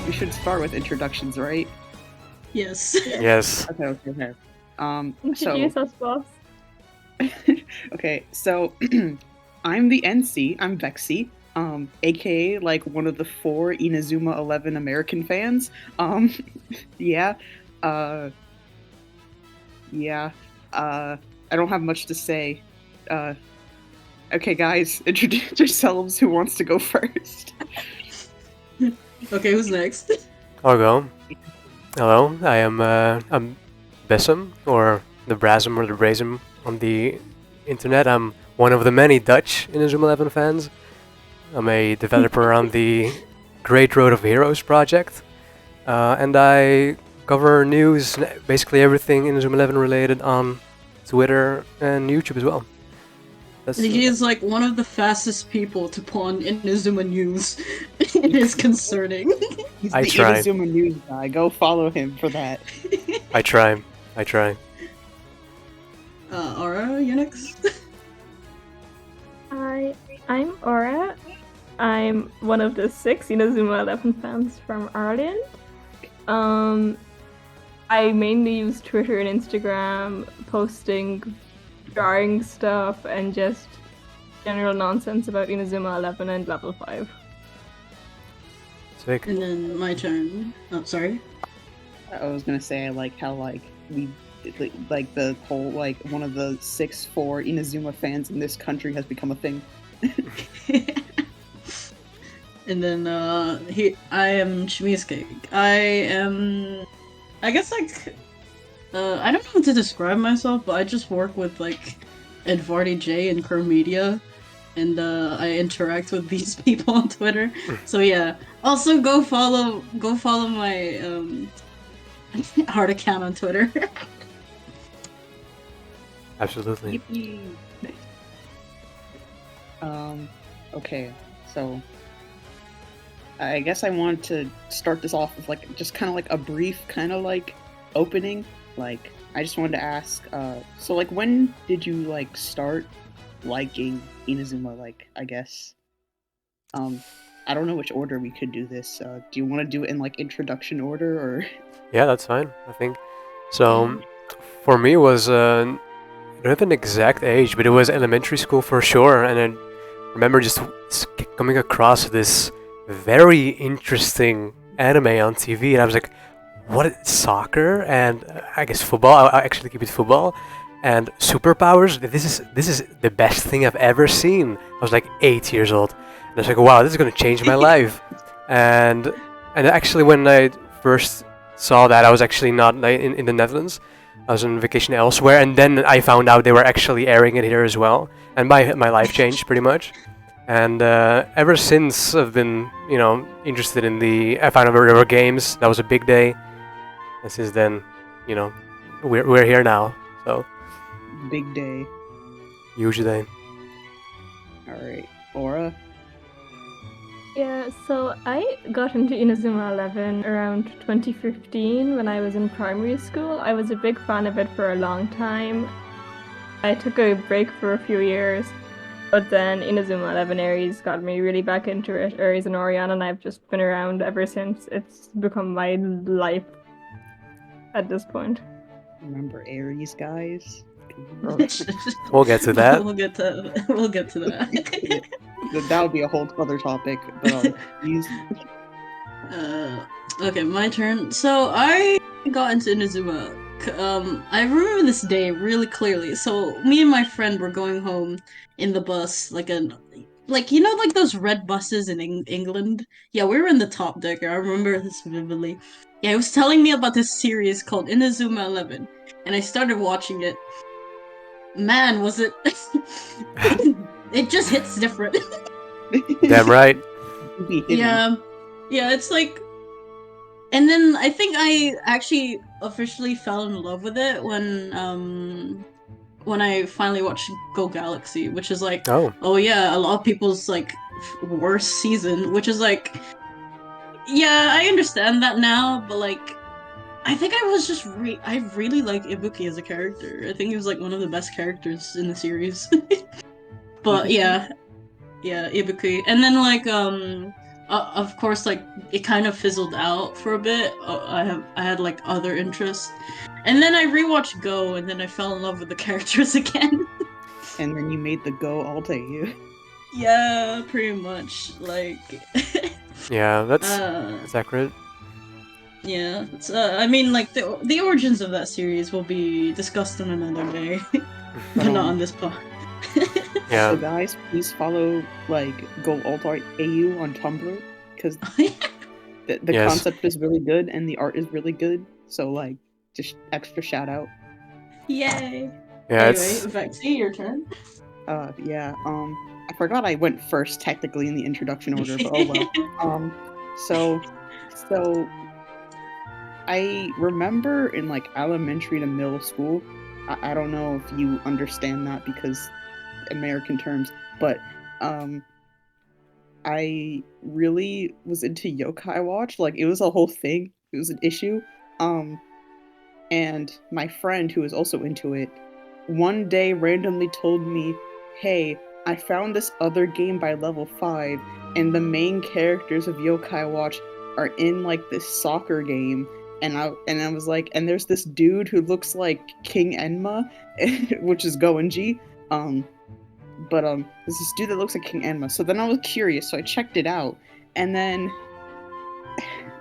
we should start with introductions, right? Yes. Yes. Okay. Introduce us, boss. Okay, so I'm the NC. I'm Vexy, aka like one of the 4 Inazuma 11 American fans. Um, yeah, uh, yeah. I don't have much to say. Uh, okay, guys, introduce yourselves. Who wants to go first? Okay, who's next? I'll go. Hello, I'm Bessem, or the Brasm or the Brazem on the internet. I'm one of the many Dutch Inazuma 11 fans. I'm a developer on the Great Road of Heroes project, and I cover news, basically everything Inazuma 11 related on Twitter and YouTube as well. He is like one of the fastest people to pawn Inazuma news. It is concerning. He's I the try. Inazuma news guy. Go follow him for that. I try. Aura, you're next. Hi, I'm Aura. I'm one of the 6 Inazuma 11 fans from Ireland. I mainly use Twitter and Instagram, posting, drawing stuff, and just general nonsense about Inazuma 11 and level 5. Sick. And then my turn. Oh, sorry. I was gonna say I like how we like the whole one of the 6'4" Inazuma fans in this country has become a thing. And then I am Chmeese I guess I don't know how to describe myself, but I just work with Edvardi J and Kerr Media, and I interact with these people on Twitter. So yeah. Also go follow my heart account on Twitter. Absolutely. Okay, so I guess I want to start this off with just kind of a brief opening. I just wanted to ask, so when did you start liking Inazuma? I guess, I don't know which order we could do this. Do you want to do it in introduction order or? Yeah, that's fine, I think. So, for me, it was, I don't have an exact age, but it was elementary school for sure, and I remember just coming across this very interesting anime on TV, and I was like, what is soccer? And I guess football, I actually keep it football, and superpowers, this is the best thing I've ever seen. I was like 8 years old, and I was like, wow, this is going to change my life. And actually, when I first saw that, I was actually not in the Netherlands. I was on vacation elsewhere, and then I found out they were actually airing it here as well, and my life changed pretty much. And ever since, I've been interested in I found out there were games. That was a big day, and since then, we're here now. So big day. Huge day. All right, Aura. Yeah, so I got into Inazuma 11 around 2015 when I was in primary school. I was a big fan of it for a long time. I took a break for a few years, but then Inazuma 11 Aries got me really back into it. Aries and Oriana, and I've just been around ever since. It's become my life at this point. Remember Aries, guys? We'll get to that. We'll get to that. That would be a whole other topic. But okay, my turn. So I got into Inazuma. I remember this day really clearly. So me and my friend were going home in the bus, those red buses in England. Yeah, we were in the top decker. I remember this vividly. Yeah, he was telling me about this series called Inazuma 11, and I started watching it. Man, was it? It just hits different. Damn right. Yeah, it's and then I think I actually officially fell in love with it when I finally watched Go Galaxy, which is oh yeah, a lot of people's worst season, which is yeah, I understand that now, but I think I was just I really like Ibuki as a character. I think he was one of the best characters in the series. But yeah, Ibuki. And then of course, like it kind of fizzled out for a bit. I had like other interests, and then I rewatched Go, and then I fell in love with the characters again. And then you made the Go alt-AU. Yeah, pretty much. Like, Yeah, uh, that's accurate. yeah. It's, I mean, like the origins of that series will be discussed on another day, but not on this pod. Yeah. So guys, please follow like Go alt-AU on Tumblr because the Yes. concept is really good and the art is really good. So like, just extra shout out. Yay! Yeah, Anyway, it's Vexy, your turn. Yeah. I forgot I went first technically in the introduction order, but oh well. So I remember in like elementary to middle school. I don't know if you understand that because American terms, but I really was into Yokai Watch. Like it was a whole thing. It was an issue. And my friend who was also into it one day randomly told me, "Hey, I found this other game by level 5 and the main characters of Yokai Watch are in like this soccer game." And I was like, and there's this dude who looks like King Enma, which is Goenji. But there's this dude that looks like King Enma. So then I was curious, so I checked it out, and then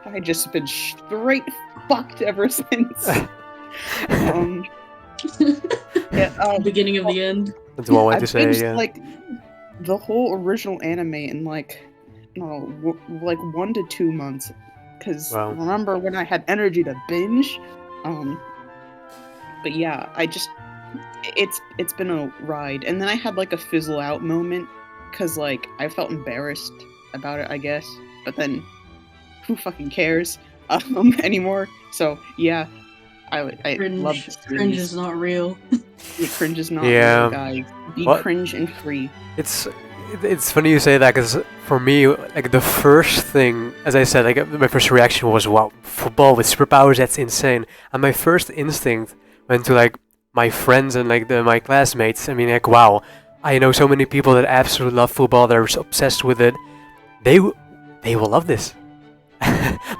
I just been straight fucked ever since. Yeah, Beginning of the end. that's one way to I've say. binged, Yeah. like the whole original anime in like no, like 1 to 2 months. Because Wow. remember when I had energy to binge? But yeah, it's been a ride, and then I had like a fizzle out moment because like I felt embarrassed about it, I guess. But then, who fucking cares anymore? So yeah, I love this Cringe is not real. Cringe is not Yeah. real, guys. Be What? cringe and free. It's funny you say that because for me, like the first thing, as I said, like my first reaction was, "Wow, football with superpowers, that's insane!" And my first instinct went to like my friends and like my classmates. I mean, like, wow, I know so many people that absolutely love football. They're obsessed with it. They will love this.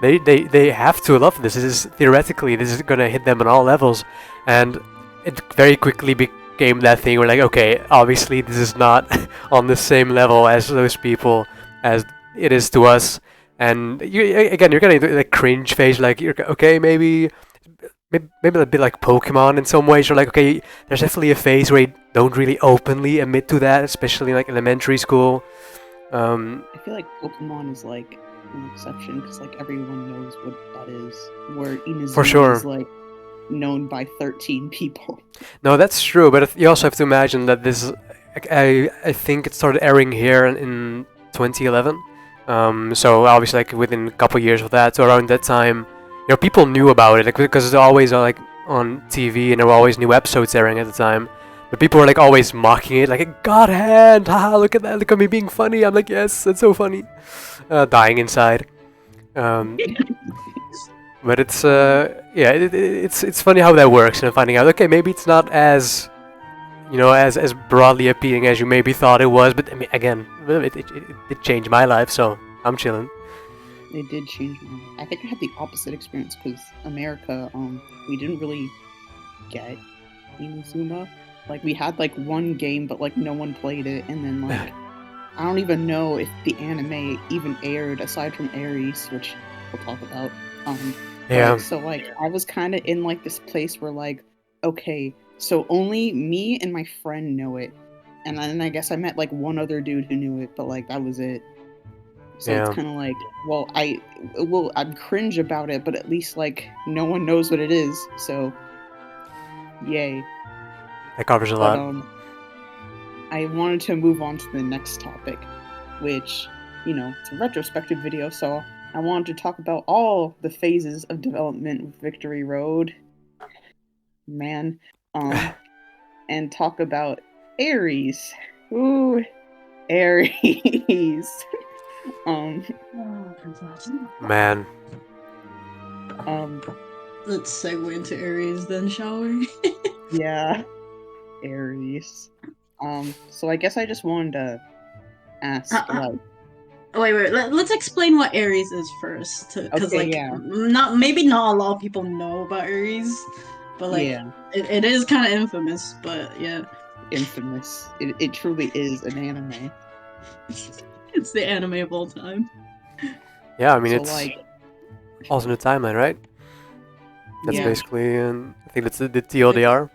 they have to love this. This is theoretically this is gonna hit them on all levels, and it very quickly became that thing where like, okay, obviously this is not on the same level as those people as it is to us, and you're getting the cringe phase, like you're okay, maybe a bit like Pokemon in some ways. You're like, okay, there's definitely a phase where you don't really openly admit to that, especially in like elementary school. I feel like Pokemon is like an exception because like everyone knows what that is. Where Inazuma For sure. is like known by 13 people. No, that's true, but you also have to imagine that this. I think it started airing here in 2011. So obviously, like within a couple years of that, so around that time, people knew about it, like because it's always like on TV and there were always new episodes airing at the time. But people were like always mocking it, like God hand, haha, look at that, look at me being funny. I'm like, yes, that's so funny, dying inside. But it's yeah, it's funny how that works, and finding out, okay, maybe it's not as as broadly appealing as you maybe thought it was. But I mean, again, it did change my life, so I'm chilling. It did change my life. I think I had the opposite experience because America, we didn't really get Inazuma. Like we had like one game, but like no one played it, and then like I don't even know if the anime even aired aside from Aries, which we'll talk about. Yeah. So like I was kind of in like this place where like, okay, so only me and my friend know it, and then I guess I met like one other dude who knew it, but like that was it. So Yeah. it's kind of like, well, I'm cringe about it, but at least like no one knows what it is, so yay. That covers a But lot. I wanted to move on to the next topic, which, it's a retrospective video, so I wanted to talk about all the phases of development with Victory Road. Man. And talk about Aries. Ooh, Aries. Man. Let's segue into Aries then, shall we? Yeah, Aries. So I guess I just wanted to ask, like, Wait. Let's explain what Aries is first, because Okay, yeah. not a lot of people know about Aries, but like Yeah. it is kind of infamous. But yeah, Infamous. It truly is an anime. it's the anime of all time. Yeah, I mean, So it's like, alternate timeline, right? That's yeah. basically, I think that's the TLDR.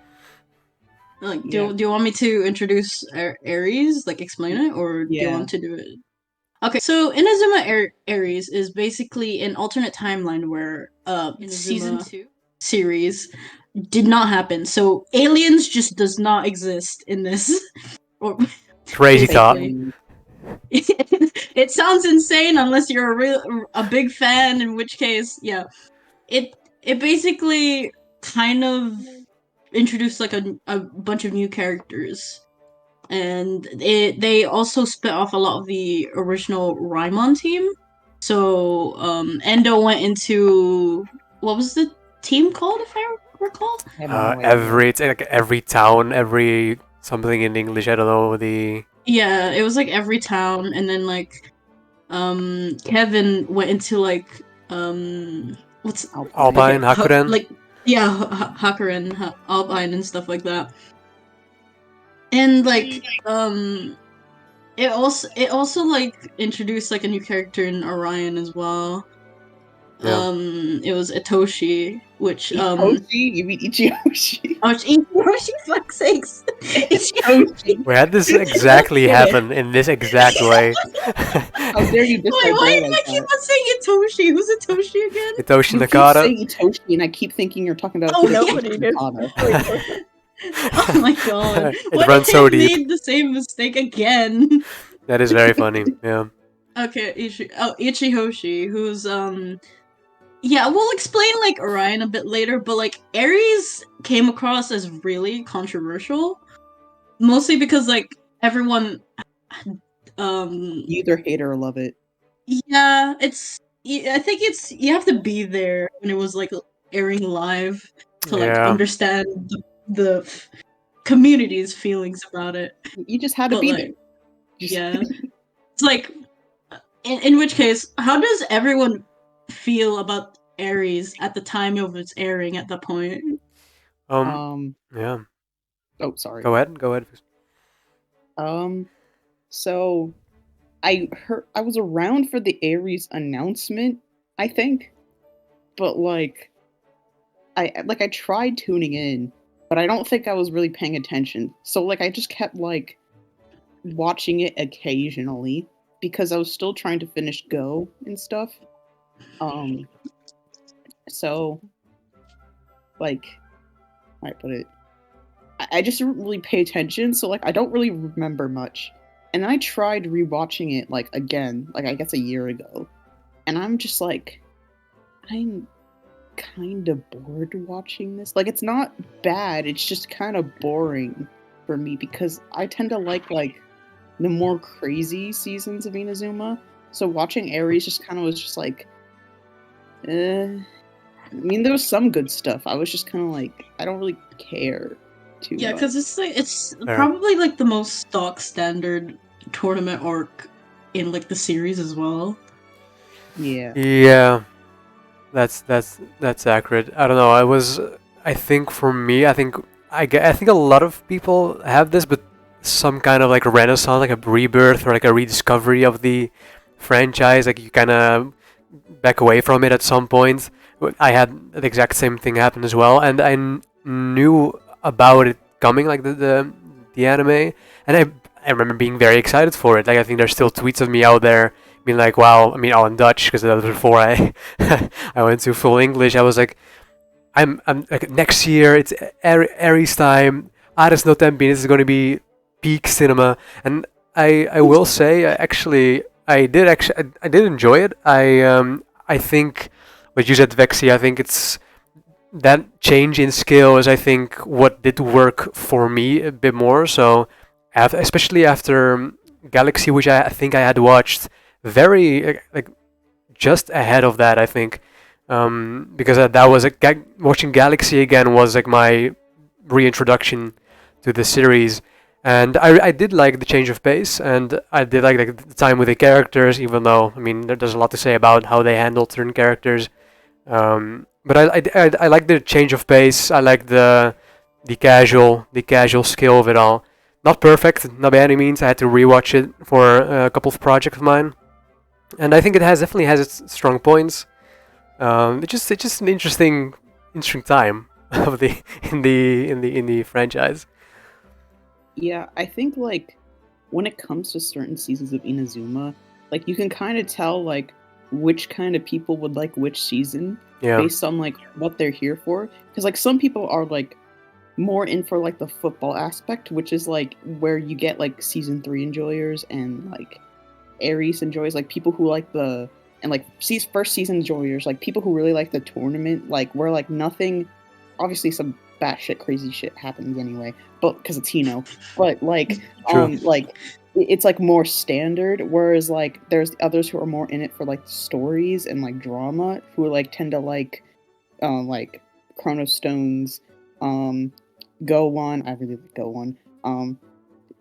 Like, Yeah. do you want me to introduce Aries, like explain it, or do you Yeah. want to do it? Okay, so Inazuma Aries is basically an alternate timeline where season 2 series did not happen. So aliens just does not exist in this. Or Crazy thought. basically. It sounds insane unless you're a big fan, in which case, yeah. It basically kind of introduced like a bunch of new characters. And they also split off a lot of the original Raimon team. So Endo went into, what was the team called, if I recall? I have no idea. It's like every town, every something in English. I don't know the. Yeah, it was like every town, and then like Kevin went into like what's Alpine, like, Hakuren. like yeah, Hakuren, Alpine, and stuff like that. And like it also like introduced like a new character in Orion as well. Yeah. It was Itoshi, which Itoshi? You mean Ichiyoshi? oh, Itoshi, fuck sakes. Itoshi. We had this exactly happen in this exact way. How dare you diss Wait, my why boy do I like keep that? on saying Itoshi? Who's Itoshi again? Hitoshi You keep Nakata. saying Itoshi, and I keep thinking you're talking about Oh, Hideyoshi nobody did. Nakata. Oh my god. It What runs if so I deep. made the same mistake again? That is very funny. Yeah. Okay, Ichihoshi, who's yeah, we'll explain like Orion a bit later, but like Aries came across as really controversial, mostly because like everyone You either hate or love it. yeah, I think it's you have to be there when it was like airing live to like Yeah. understand the community's feelings about it. You just had to But be like there. Just- yeah. It's like in which case, how does everyone feel about Aries at the time of its airing at that point? Yeah. Oh, sorry. Go ahead. Go ahead. So I was around for the Aries announcement, I think. But like I tried tuning in, but I don't think I was really paying attention. So like I just kept like watching it occasionally because I was still trying to finish Go and stuff. So like how do I put it? I just didn't really pay attention, so like I don't really remember much. And then I tried rewatching it like again, like I guess a year ago. And I'm just like I'm kind of bored watching this. Like it's not bad, it's just kind of boring for me because I tend to like the more crazy seasons of Inazuma. So watching Aries just kind of was just like I mean there was some good stuff. I was just kind of like I don't really care too Yeah, much. because it's like it's Fair. probably like the most stock standard tournament arc in like the series as well. Yeah. Yeah. That's accurate. I don't know. I think for me, I think a lot of people have this, but some kind of like a renaissance, like a rebirth or like a rediscovery of the franchise. Like you kind of back away from it at some point. I had the exact same thing happen as well, and I knew about it coming, like the anime, and I remember being very excited for it. Like I think there's still tweets of me out there being like, wow. I mean, all in Dutch because that was before I I went to full English. I was like, I'm like next year it's Aries time. Ares no Tempin. This is going to be peak cinema, and I will say I did enjoy it. I think what you said, Vexi. I think it's that change in skill is I think what did work for me a bit more. So, especially after Galaxy, which I think I had watched very like just ahead of that, I think, because that was watching Galaxy again was like my reintroduction to the series, And I did like the change of pace, and I did like the time with the characters, even though, I mean, there's a lot to say about how they handled certain characters. But I like the change of pace. I like the casual skill of it all. Not perfect, not by any means. I had to rewatch it for a couple of projects of mine, and I think it definitely has its strong points. It's just an interesting time of the in the franchise. Yeah, I think like when it comes to certain seasons of Inazuma, like you can kind of tell like which kind of people would like which season Yeah, based on like what they're here for. Because like some people are like more in for like the football aspect, which is like where you get like season 3 enjoyers and like Aries enjoys, like people who like the and like first season enjoyers, like people who really like the tournament, like where like nothing, obviously some batshit crazy shit happens anyway, but because it's Hino, but like true. like it's like more standard, whereas like there's others who are more in it for like stories and like drama, who like tend to like Chronostones, um Go On. I really like Go On.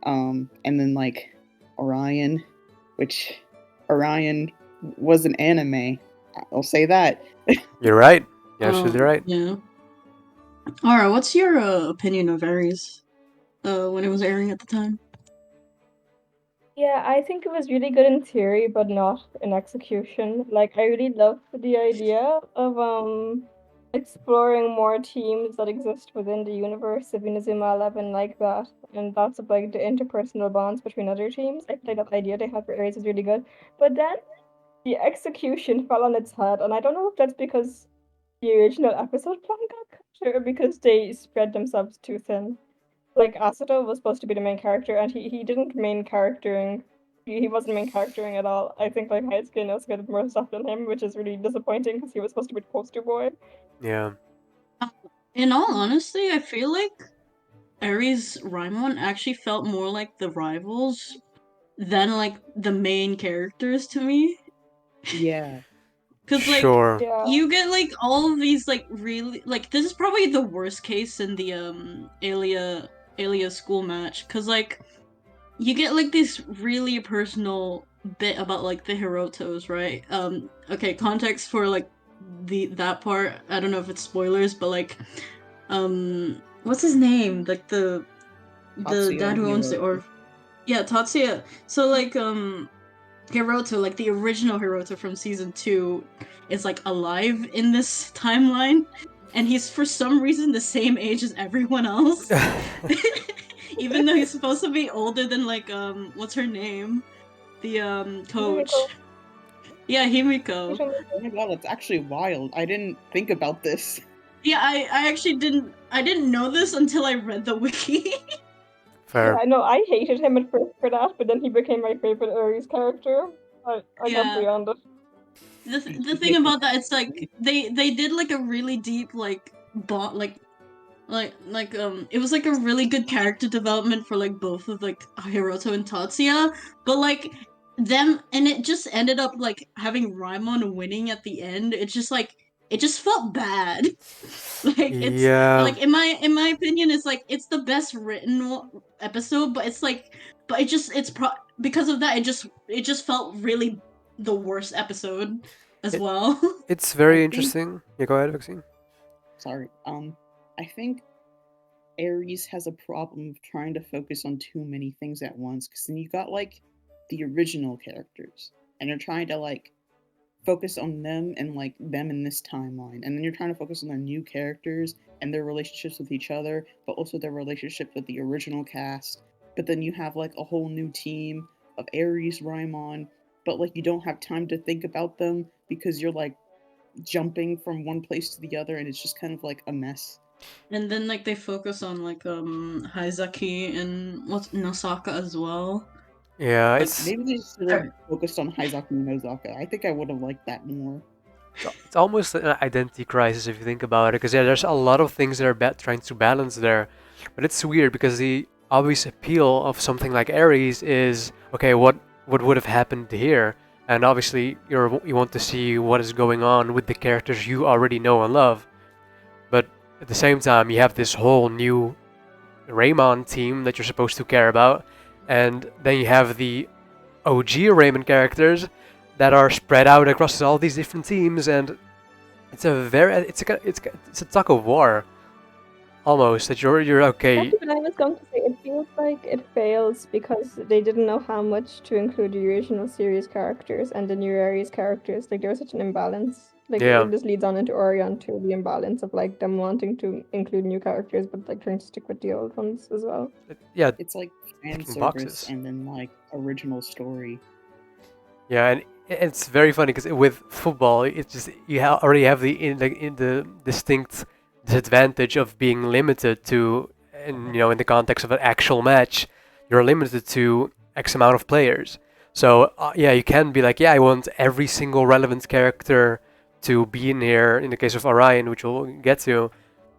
And then like Orion, which Orion was an anime. I'll say that. You're right. You're absolutely right. Yeah. Alright, what's your opinion of Aries when it was airing at the time? Yeah, I think it was really good in theory, but not in execution. Like, I really love the idea of exploring more teams that exist within the universe of Inazuma 11 like that, and that's of like the interpersonal bonds between other teams. I feel like that idea they had for Ares is really good, but then the execution fell on its head, and I don't know if that's because the original episode plan got cut or because they spread themselves too thin. Like Asato was supposed to be the main character, and he didn't main charactering. He wasn't main charactering at all. I think like Heisuke and Asuka did more stuff than him, which is really disappointing because he was supposed to be the poster boy. Yeah. In all honesty, I feel like Aries Raimon actually felt more like the rivals than like the main characters to me. Yeah. Cause like Sure. Yeah. you get like all of these like really like this is probably the worst case in the Alia school match. Cause like you get like this really personal bit about like the Hirotos, right? Okay, context for like that part. I don't know if it's spoilers, but like what's his name? Like the Tatsuya dad who owns the Hiroto. orph. Yeah, Tatsuya. So like Hiroto, like the original Hiroto from season 2, is like alive in this timeline, and he's for some reason the same age as everyone else. Even though he's supposed to be older than like what's her name? The coach. Himiko. Yeah, Himiko. Oh my god, that's actually wild. I didn't think about this. Yeah, I actually didn't know this until I read the wiki. Fair. Yeah, I know. I hated him at first for that, but then he became my favorite Aries character. I got Yeah. beyond it. The thing about that, it's like they did like a really deep like bond it was like a really good character development for like both of like Hiroto and Tatsuya, but like them, and it just ended up like having Raimon winning at the end. It's just like it just felt bad. Like it's Yeah. like in my opinion, it's like it's the best written episode, but it's like but because of that it just felt really the worst episode as well. It's very I think- interesting. Yeah, go ahead, Vaccine. Sorry. I think Aries has a problem of trying to focus on too many things at once, because then you got like the original characters, and you're trying to like focus on them and like them in this timeline, and then you're trying to focus on their new characters and their relationships with each other, but also their relationship with the original cast. But then you have like a whole new team of Aries, Raimon, but like you don't have time to think about them because you're like jumping from one place to the other, and it's just kind of like a mess. And then like they focus on like Haizaki and what's Nosaka as well. Yeah, Like, it's Maybe they should have focused on Haizaki and Nozaka. I think I would have liked that more. it's almost an identity crisis if you think about it, because yeah, there's a lot of things that are trying to balance there, but it's weird because the obvious appeal of something like Aries is okay, what would have happened here, and obviously you want to see what is going on with the characters you already know and love, but at the same time you have this whole new Raymond team that you're supposed to care about, and then you have the OG Raymond characters that are spread out across all these different teams, and it's a tug of war almost that you're okay. That's what I was going to say. It feels like it fails because they didn't know how much to include the original series characters and the new Aries characters. Like there was such an imbalance. Like Yeah, this leads on into Orion too, the imbalance of like them wanting to include new characters but like trying to stick with the old ones as well. yeah, It's like fan ticking service boxes. and then like original story. Yeah, and it's very funny because with football, it's just already have the distinct disadvantage of being limited to, and in the context of an actual match, you're limited to X amount of players. So yeah, you can be like, yeah, I want every single relevant character to be in here. In the case of Orion, which we'll get to,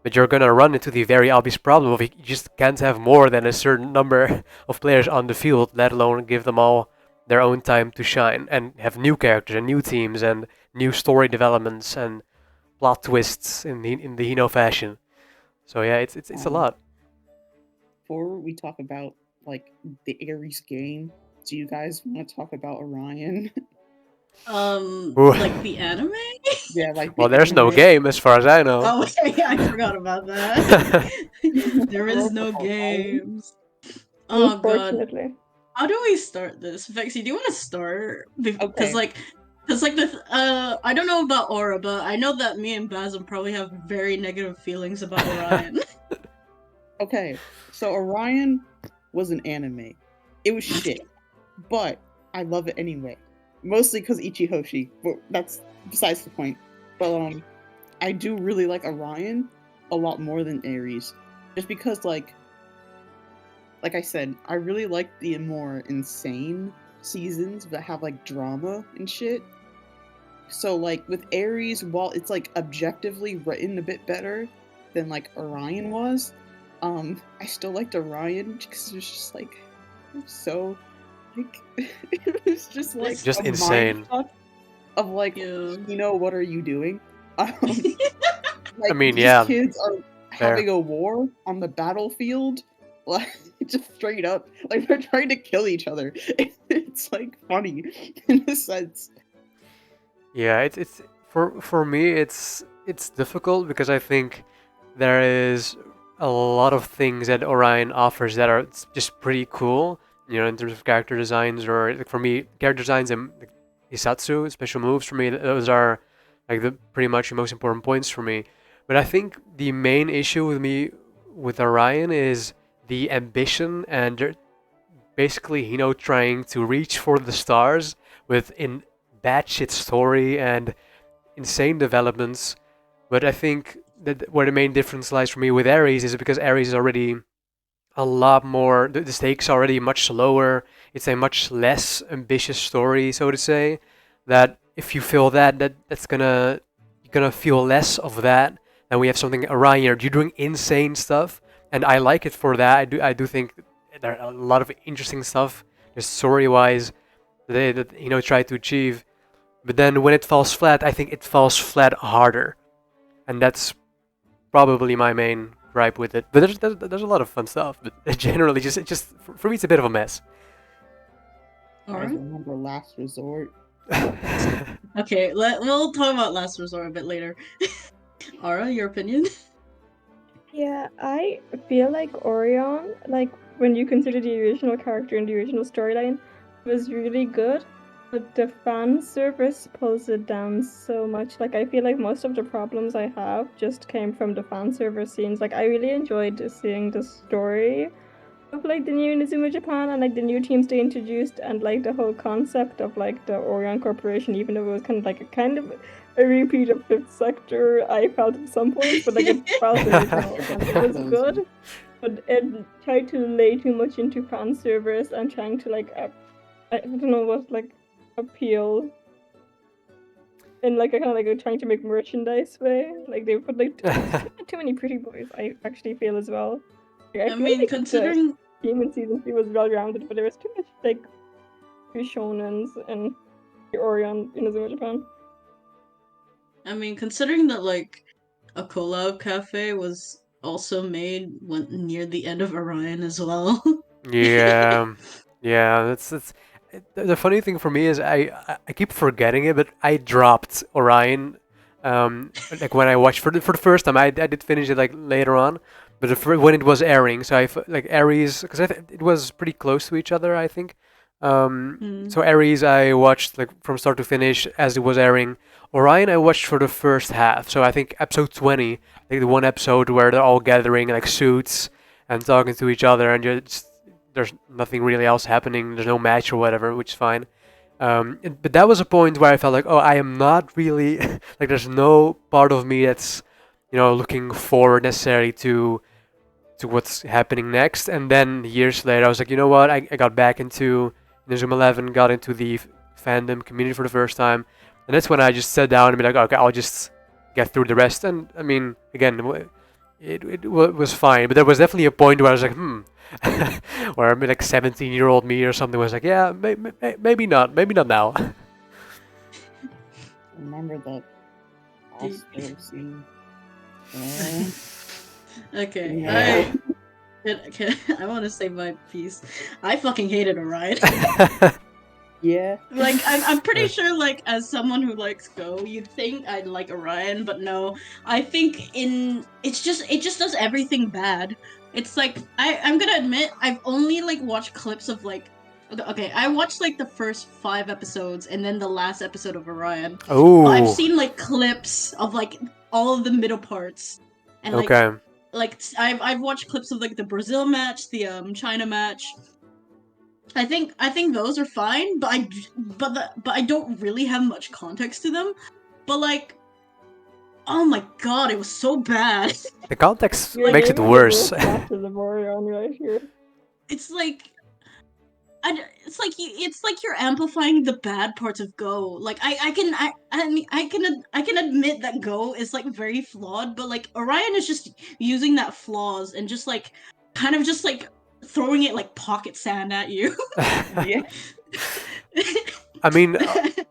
but you're gonna run into the very obvious problem of you just can't have more than a certain number of players on the field, let alone give them all their own time to shine and have new characters and new teams and new story developments and plot twists in the Hino fashion. So yeah, it's a lot. Before we talk about like the Ares game, do you guys want to talk about Orion? Like the anime? Yeah, like Well, the there's no anime. game as far as I know. Oh, yeah, I forgot about that. There is no Orion. games. Oh god. Unfortunately. How do we start this? Vexy, do you want to start? Because Okay. I don't know about Aura, but I know that me and Basm probably have very negative feelings about Orion. Okay, so Orion was an anime. It was shit, but I love it anyway. Mostly because Ichihoshi, but that's besides the point. But I do really like Orion a lot more than Ares, just because like I said, I really like the more insane seasons that have like drama and shit. So like with Ares, while it's like objectively written a bit better than like Orion was, I still liked Orion because it was just like so like it was just like Just a insane. mindfuck of like Yeah. what are you doing? Like I mean, these yeah, kids are fair. having a war on the battlefield, like just straight up, like they're trying to kill each other. It's like funny in a sense. Yeah, it's for me it's difficult because I think there is a lot of things that Orion offers that are just pretty cool, in terms of character designs or like for me character designs and like, Hisatsu special moves for me those are like the pretty much the most important points for me. But I think the main issue with me with Orion is the ambition and basically trying to reach for the stars with in batshit story and insane developments. But I think that where the main difference lies for me with Ares is because Ares is already a lot more. The stakes are already much lower. It's a much less ambitious story, so to say. That if you feel that's gonna you're gonna feel less of that. And we have something Orion. You're doing insane stuff, and I like it for that. I do think there are a lot of interesting stuff, just story wise, that try to achieve. But then when it falls flat, I think it falls flat harder, and that's probably my main gripe with it. But there's a lot of fun stuff. But generally, just for me, it's a bit of a mess. I Alright. remember Last Resort. Okay, we'll talk about Last Resort a bit later. Aura, your opinion? Yeah, I feel like Orion, like when you consider the original character and the original storyline, was really good, but the fan service pulls it down so much. Like I feel like most of the problems I have just came from the fan service scenes. Like I really enjoyed seeing the story of like the new Inazuma Japan and like the new teams they introduced and like the whole concept of like the Orion Corporation, even though it was kind of a repeat of Fifth Sector, I felt at some points, but like it felt original and it was good. But it tried to lay too much into fan service and trying to like I don't know what like appeal in like a kind of like a trying to make merchandise way. Like they put like too many pretty boys. I actually feel as well. Like, I mean, like considering the team in season 3 was well rounded, but there was too much like shonens and the Orion Inazuma Japan. I mean, considering that like a collab cafe was also made went near the end of Orion as well. Yeah, yeah. That's the funny thing for me is I keep forgetting it, but I dropped Orion. Like when I watched for the first time, I did finish it like later on, but when it was airing, so like Aries because it was pretty close to each other, I think. Mm. So Aries I watched like from start to finish as it was airing. Orion I watched for the first half, so I think episode 20, like the one episode where they're all gathering like suits and talking to each other, and just there's nothing really else happening. There's no match or whatever, which is fine. But that was a point where I felt like, oh, I am not really like. There's no part of me that's, looking forward necessarily to what's happening next. And then years later, I was like, you know what? I got back into Inazuma 11, got into the fandom community for the first time, and that's when I just sat down and be like, okay, I'll just get through the rest. And I mean, again, it was fine, but there was definitely a point where I was like, where I'm like 17-year-old me or something was like, yeah, maybe not now. Remember that hospital scene? Okay, Yeah. I want to say my piece. I fucking hated Orion. Yeah. Like I'm pretty sure like as someone who likes Go, you'd think I'd like Orion, but no. I think it just does everything bad. It's like I'm gonna admit I've only like watched clips of like okay, I watched like the first 5 episodes and then the last episode of Orion. But I've Oh, seen like clips of like all of the middle parts. And okay. like I've watched clips of like the Brazil match, the China match. I think those are fine, but I don't really have much context to them. But like, oh my god, it was so bad. The context You're makes it naming the worse. worst matches of Orion right here. It's like, it's like you're amplifying the bad parts of Go. Like I can admit that Go is like very flawed, but like Orion is just using that flaws and just like kind of just like throwing it like pocket sand at you. Yeah. I mean,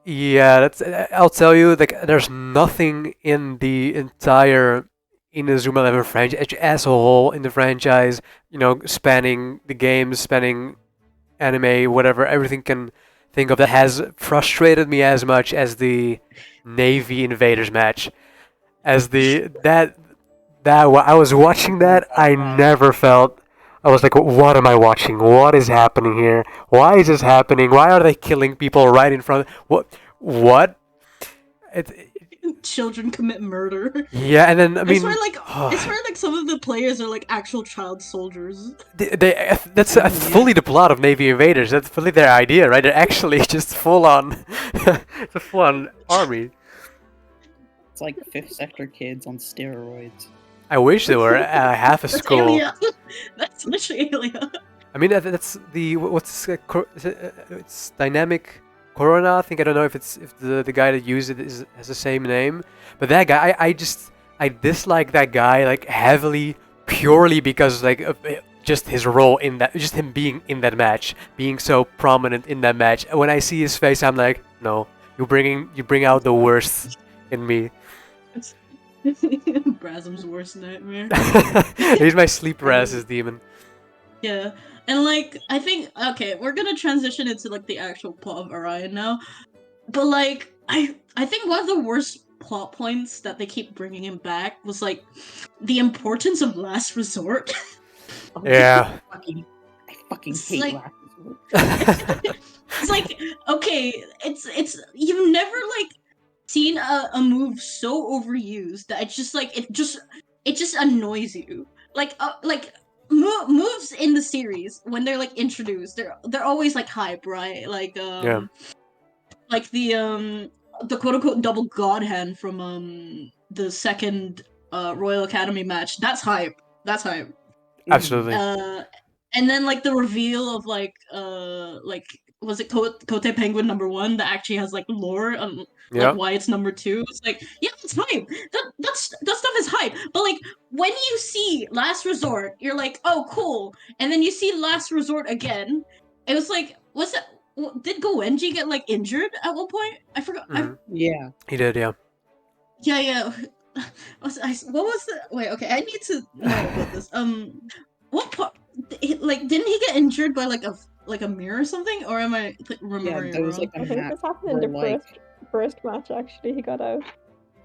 yeah, I'll tell you, like, there's nothing in the entire Inazuma 11 franchise as a whole in the franchise, spanning the games, spanning anime, whatever, everything can think of that has frustrated me as much as the Navy Invaders match. As I was watching that, I never felt. I was like, what am I watching? What is happening here? Why is this happening? Why are they killing people right in front? What? It, Children commit murder. yeah, and then I I mean, swear, like some of the players are like actual child soldiers. that's fully the plot of Navy Invaders. That's fully their idea, right? They're actually just full on, it's a full on army. It's like Fifth Sector kids on steroids. I wish they were half a That's school. Alia. That's literally Alia. I mean, that's the it's dynamic Corona. I think I don't know if the guy that used it has the same name, but that guy I dislike that guy like heavily purely because like of just his role in that, just him being in that match, being so prominent in that match. When I see his face, I'm like, no, you bring out the worst in me. Brasm's worst nightmare. He's my sleep paralysis demon. Yeah. And like I think okay, we're gonna transition into like the actual plot of Orion now. But like I think one of the worst plot points that they keep bringing him back was like the importance of last resort. Yeah. I fucking It's hate like- Last Resort. It's like okay, it's you've never like seen a move so overused that it's just like it just annoys you. Like moves in the series when they're like introduced, they're always like hype, right? Yeah. Like the quote unquote double god hand from the second Royal Academy match. That's hype. That's hype. Absolutely. And then like the reveal of like was it Kote Penguin #1 that actually has like lore on Yeah. like why it's #2. It's like yeah, it's hype. That stuff is hype. But like when you see Last Resort, you're like oh cool, and then you see Last Resort again. It was like did Goenji get like injured at one point? I forgot. Mhm. Yeah. He did, yeah. Yeah. what was the wait? Okay, I need to know about this. What part? Like, didn't he get injured by like a mirror or something? Or am I Yeah, remembering it there was wrong? like a I think match this happened in where the like first match. Actually, he got out.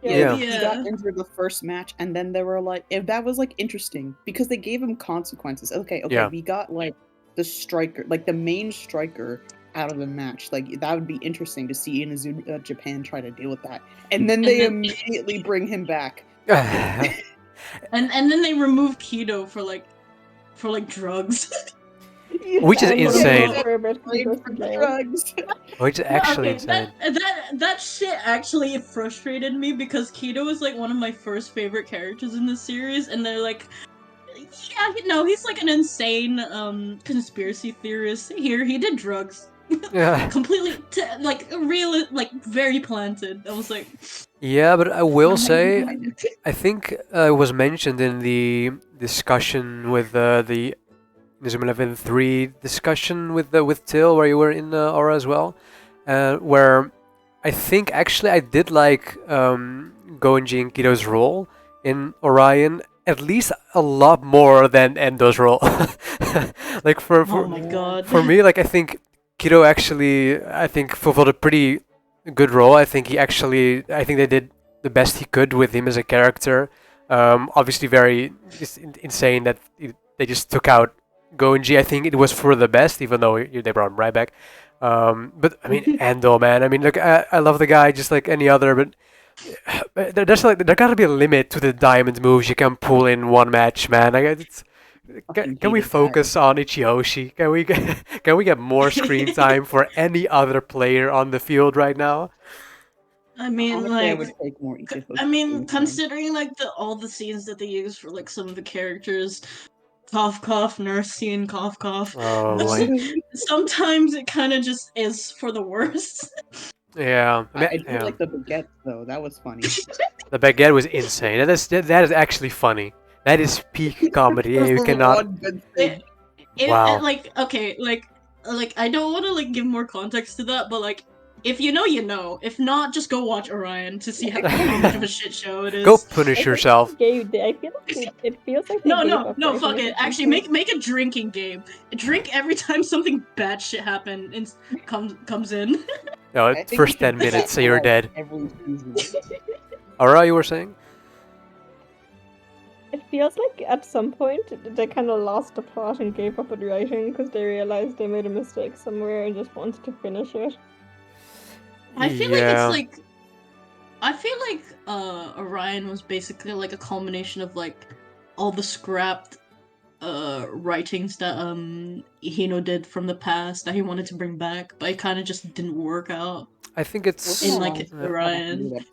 yeah, Yeah. he got injured the first match, and then there were like if that was like interesting because they gave him consequences. Okay, Yeah. we got like the striker, like the main striker out of the match. Like that would be interesting to see Inazuma Japan try to deal with that. And then they immediately bring him back. And then they remove Keto for like drugs. Which is And then insane. for a bit, he goes to jail. Drugs. Which is actually Okay, insane. that shit actually frustrated me because Keto is like one of my first favorite characters in this series, and they're like, yeah, no, he's like an insane conspiracy theorist. Here, he did drugs. Yeah. Completely like real, like very planted. I was like, Yeah, but I will say, I think it was mentioned in the discussion with the Inazuma 11 3 discussion with Till, where you were in Aura as well, where I think actually I did like Goenji and Kito's role in Orion at least a lot more than Endo's role. Like oh my god. for me, like I think Kito actually I think fulfilled a pretty good role. I think they did the best he could with him as a character. Obviously, very insane that they just took out Goenji. I think it was for the best, even though they brought him right back. But I mean, Endo, man. I mean, look, I love the guy just like any other, but there gotta be a limit to the diamond moves you can pull in one match, man. Can we focus on Ichiyoshi? Can we get more screen time for any other player on the field right now? I mean, Honestly, like, I would take more Ichigo I mean, screen time. considering like all the scenes that they use for like some of the characters, cough cough, nurse scene, cough cough. Oh boy. Sometimes it kind of just is for the worst. Yeah, I do like the baguette though. That was funny. The baguette was insane. That is actually funny. That is peak comedy. Yeah, you cannot. Wow. Like, okay, like I don't want to like give more context to that, but like, if you know, you know. If not, just go watch Orion to see how much of a shit show it is. Go punish yourself. I feel like it feels like No, fuck it. Actually, make a drinking game. Drink every time something bad shit happens comes in. No, first 10 minutes, so you're dead. Every season. Aura, you were saying? It feels like at some point they kind of lost the plot and gave up on writing because they realized they made a mistake somewhere and just wanted to finish it. I feel like it's like Orion was basically like a culmination of like all the scrapped writings that Hino did from the past that he wanted to bring back, but it kind of just didn't work out. I think it's in like Orion.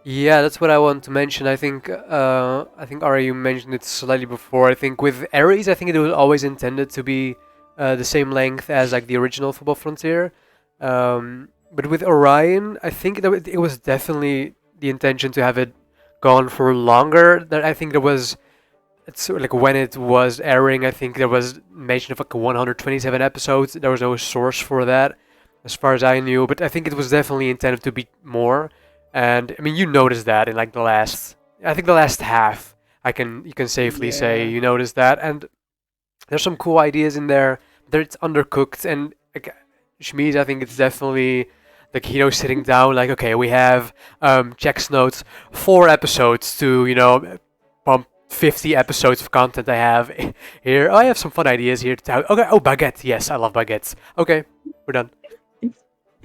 Yeah, that's what I want to mention. I think Ari, you mentioned it slightly before. I think with Ares, I think it was always intended to be the same length as like the original Football Frontier. But with Orion, I think that it was definitely the intention to have it gone for longer. That I think there was, it's like when it was airing, I think there was mention of like 127 episodes. There was no source for that, as far as I knew. But I think it was definitely intended to be more. And I mean, you noticed that in like the last half. You can safely say you noticed that, and there's some cool ideas in there. It's undercooked, and like Chmeese, I think it's definitely like sitting down, like, okay, we have Jack's notes, 4 episodes to pump 50 episodes of content I have here. Oh, I have some fun ideas here. Okay, baguette. Yes, I love baguettes. Okay, we're done.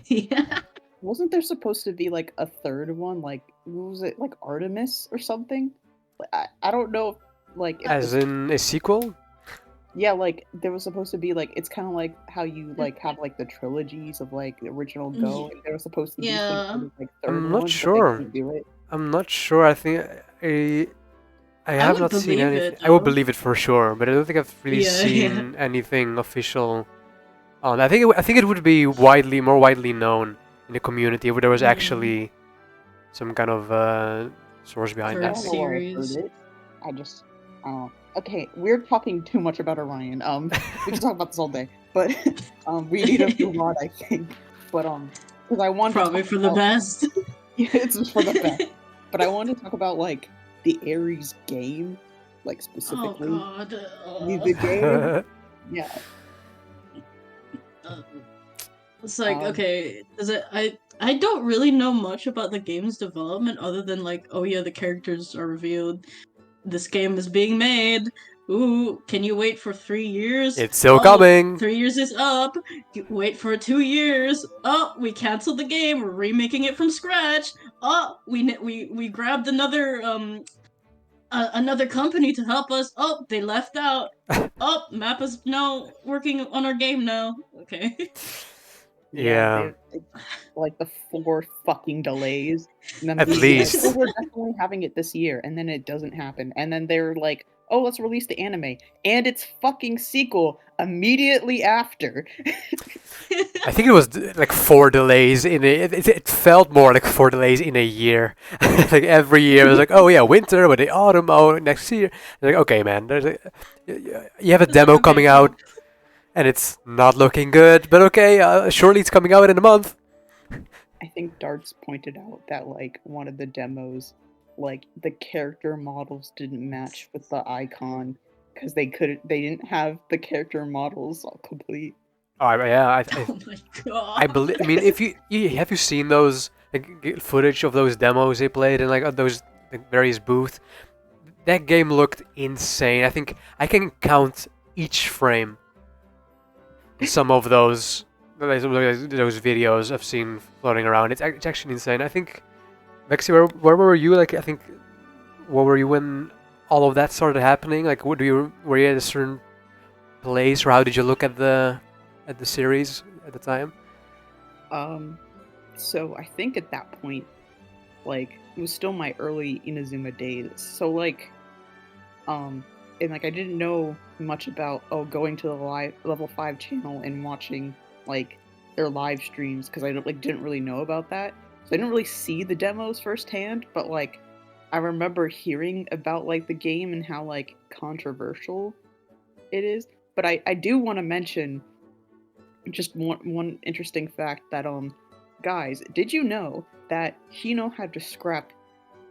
Yeah. Wasn't there supposed to be like a third one? Like, what was it? Like Artemis or something? I don't know. Like, as in a sequel? Yeah, like there was supposed to be like it's kind of like how you like have like the trilogies of like the original Go. And there was supposed to be some like third I'm one, not sure. Do it. I'm not sure. I think I have not seen anything. I would believe it for sure, but I don't think I've really seen anything official on. I think it would be more widely known in the community if there was actually some kind of source behind that. Series. I just okay, we're talking too much about Orion. We can talk about this all day, but we need to move on, I think. But because I want probably for the best. Yeah, it's for the best. But I wanted to talk about like the Ares game, like Oh specifically God. the game. Yeah. Uh, it's like Um. okay, does it? I don't really know much about the game's development other than like, oh yeah, the characters are revealed. This game is being made. Ooh, can you wait for 3 years? It's still Oh, coming. 3 years is up. Wait for 2 years. Oh, we canceled the game. We're remaking it from scratch. Oh, we grabbed another company to help us. Oh, they left out. Oh, Mappa's now working on our game now. Okay. Yeah. Yeah, Like the 4 fucking delays, and then at they'd be like, "Oh, least. we're definitely having it this year," and then it doesn't happen, and then they're like, "Oh, let's release the anime," and its fucking sequel immediately after. I think it was like 4 delays in a. It felt more like 4 delays in a year. Like every year, it was like, oh yeah, winter, but the autumn, oh next year. Like, okay, man, you have a It's like, demo okay, coming out, and it's not looking good. But okay, surely it's coming out in a month. I think Darts pointed out that like one of the demos, like the character models didn't match with the icon because they didn't have the character models all complete. Oh yeah, oh my I god. believe. I mean, if you have you seen those footage of those demos they played in like those like, various booths? That game looked insane. I think I can count each frame. Some of those videos I've seen floating around. It's actually insane. I think, Vexy, where were you? Like, I think, where were you when all of that started happening? Like, were you at a certain place, or how did you look at the series at the time? So I think at that point, like it was still my early Inazuma days. So like, and like I didn't know much about going to the live level 5 channel and watching like their live streams because I didn't really know about that. So I didn't really see the demos firsthand, but like I remember hearing about like the game and how like controversial it is. But I do want to mention just one interesting fact that guys, did you know that Hino had to scrap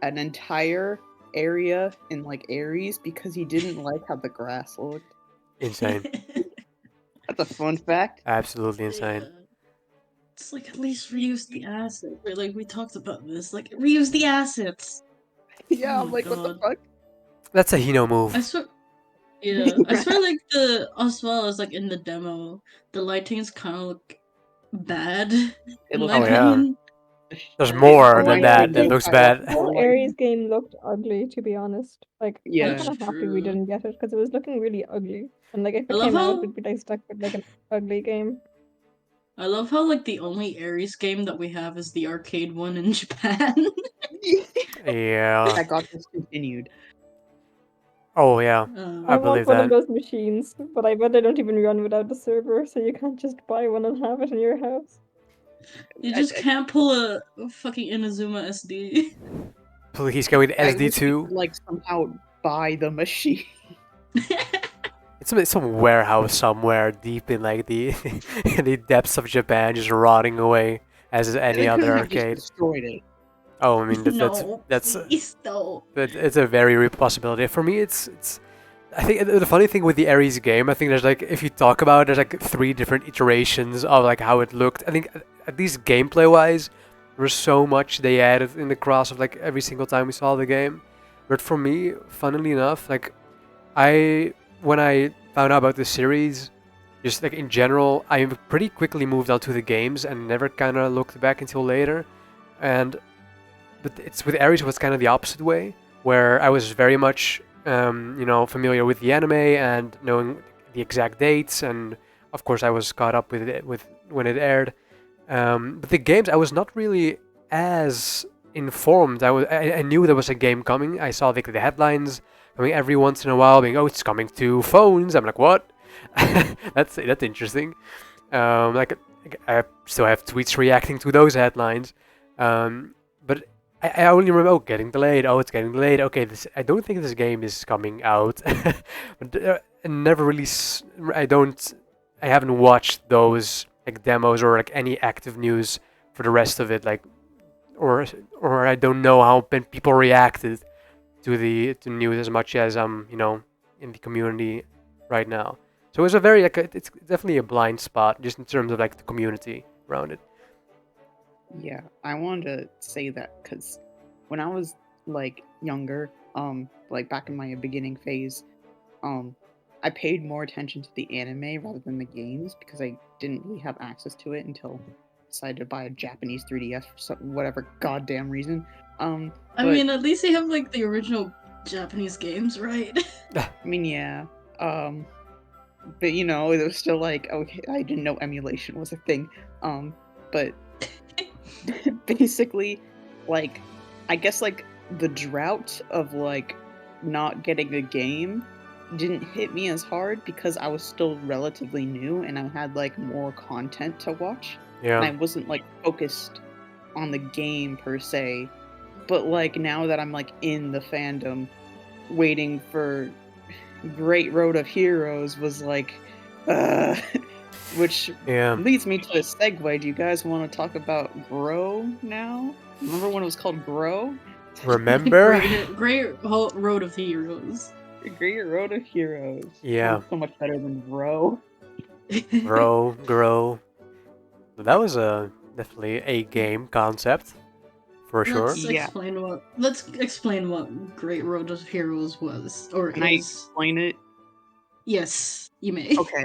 an entire area in like Ares because he didn't like how the grass looked? Insane. That's a fun fact. Absolutely insane. Yeah. It's like at least reuse the assets. Or, like we talked about this. Like reuse the assets. Yeah, Oh I'm my like, what the God. fuck? That's a Hino I move. swear. Yeah, I swear. Like as well as like in the demo, the lightings kind of look bad. In my Oh yeah. opinion. There's It more than yeah, that. grinding That the the looks fire bad. up whole more Ares lightning. game looked ugly, to be honest. Like, I'm Yeah. kind of That's happy we true. didn't get it because it was looking really ugly. And like, if I it love came out, how we'd be like stuck with like an ugly game. like the only Ares game that we have is the arcade one in Japan. Yeah. That got discontinued. Oh yeah. uh, I I want believe one of that. those machines, but I bet they don't even run without the server, so you can't just buy one and have it in your house. you I, just can't pull a fucking Inazuma SD. Please go with I wish we SD2. could like somehow buy the machine. It's some warehouse somewhere deep in like the in the depths of Japan, just rotting away as is any They other couldn't have just arcade. destroyed it. Oh, I mean no, that's please no. it's a very real possibility. For me, it's. I think the funny thing with the Ares game, I think there's like if you talk about it, there's like 3 different iterations of like how it looked. I think at least gameplay wise, there was so much they added in the cross of like every single time we saw the game. But for me, funnily enough, like I when I found out about the series, just like in general, I pretty quickly moved on to the games and never kind of looked back until later. And but it's with Ares was kind of the opposite way, where I was very much familiar with the anime and knowing the exact dates, and of course I was caught up with it with when it aired. But the games I was not really as informed. I knew there was a game coming. I saw the headlines coming every once in a while, being it's coming to phones. I'm like, what? That's interesting. Like I still have tweets reacting to those headlines. But I only remember getting delayed. Oh, it's getting delayed. Okay, I don't think this game is coming out. But I never really. I haven't watched those like demos or like any active news for the rest of it. Like or I don't know how people reacted to the news as much as in the community right now. So it's a very it's definitely a blind spot just in terms of like the community around it. Yeah, I wanted to say that because when I was like younger, like back in my beginning phase, I paid more attention to the anime rather than the games because I didn't really have access to it until I decided to buy a Japanese 3DS for whatever goddamn reason. I But mean, at least they have like the original Japanese games, right? I mean, yeah, but you know, it was still like okay, I didn't know emulation was a thing. But basically, like, I guess like the drought of like not getting a game didn't hit me as hard because I was still relatively new and I had like more content to watch. And I Yeah. wasn't like focused on the game per se. But like now that I'm like in the fandom, waiting for Great Road of Heroes was like, uh, which Yeah. leads me to a segue. Do you guys want to talk about Grow now? Remember when it was called Grow? Remember? Great Road of Heroes. Great Road of Heroes. Yeah. Sounds so much better than Grow. Grow. That was definitely a game concept for sure. Yeah. Let's explain what Great Road of Heroes was or Can I is. explain it? Yes, you may. Okay.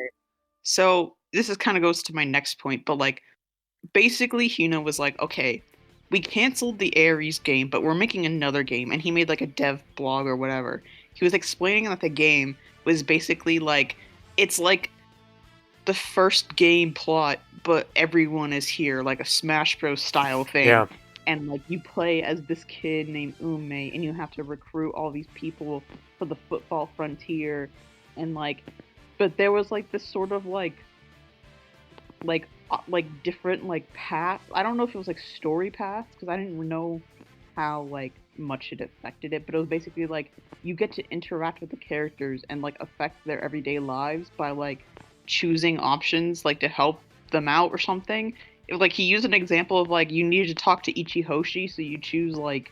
So this is kind of goes to my next point, but like basically Hina was like, okay, we canceled the Ares game, but we're making another game, and he made like a dev blog or whatever. He was explaining that the game was basically like it's like the first game plot, but everyone is here, like a Smash Bros. Style thing. Yeah. And like you play as this kid named Ume, and you have to recruit all these people for the football frontier, and like, but there was like this sort of like different like path. I don't know if it was like story paths because I didn't know how like much it affected it, but it was basically like you get to interact with the characters and like affect their everyday lives by like choosing options like to help them out or something. It was like he used an example of like you needed to talk to Ichihoshi, so you choose like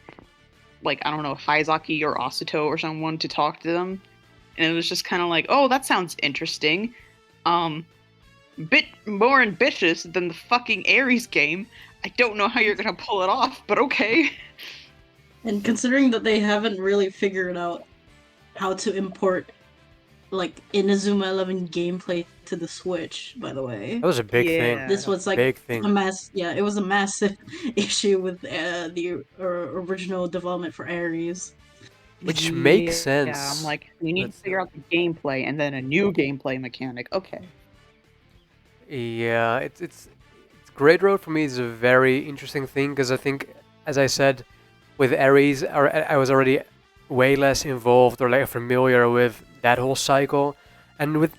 I don't know, Haizaki or Asuto or someone to talk to them, and it was just kind of like, oh, that sounds interesting. Bit more ambitious than the fucking Ares game. I don't know how you're gonna pull it off, but okay. And considering that they haven't really figured out how to import like Inazuma 11 gameplay to the Switch, by the way. That was a big thing. This was like Big thing. it was a massive issue with the original development for Ares. Which makes sense. Yeah, I'm like, we need to figure out the gameplay and then a new gameplay mechanic. Okay. Yeah, it's Great Road for me is a very interesting thing because I think, as I said, with Ares, I was already way less involved or like familiar with that whole cycle, and with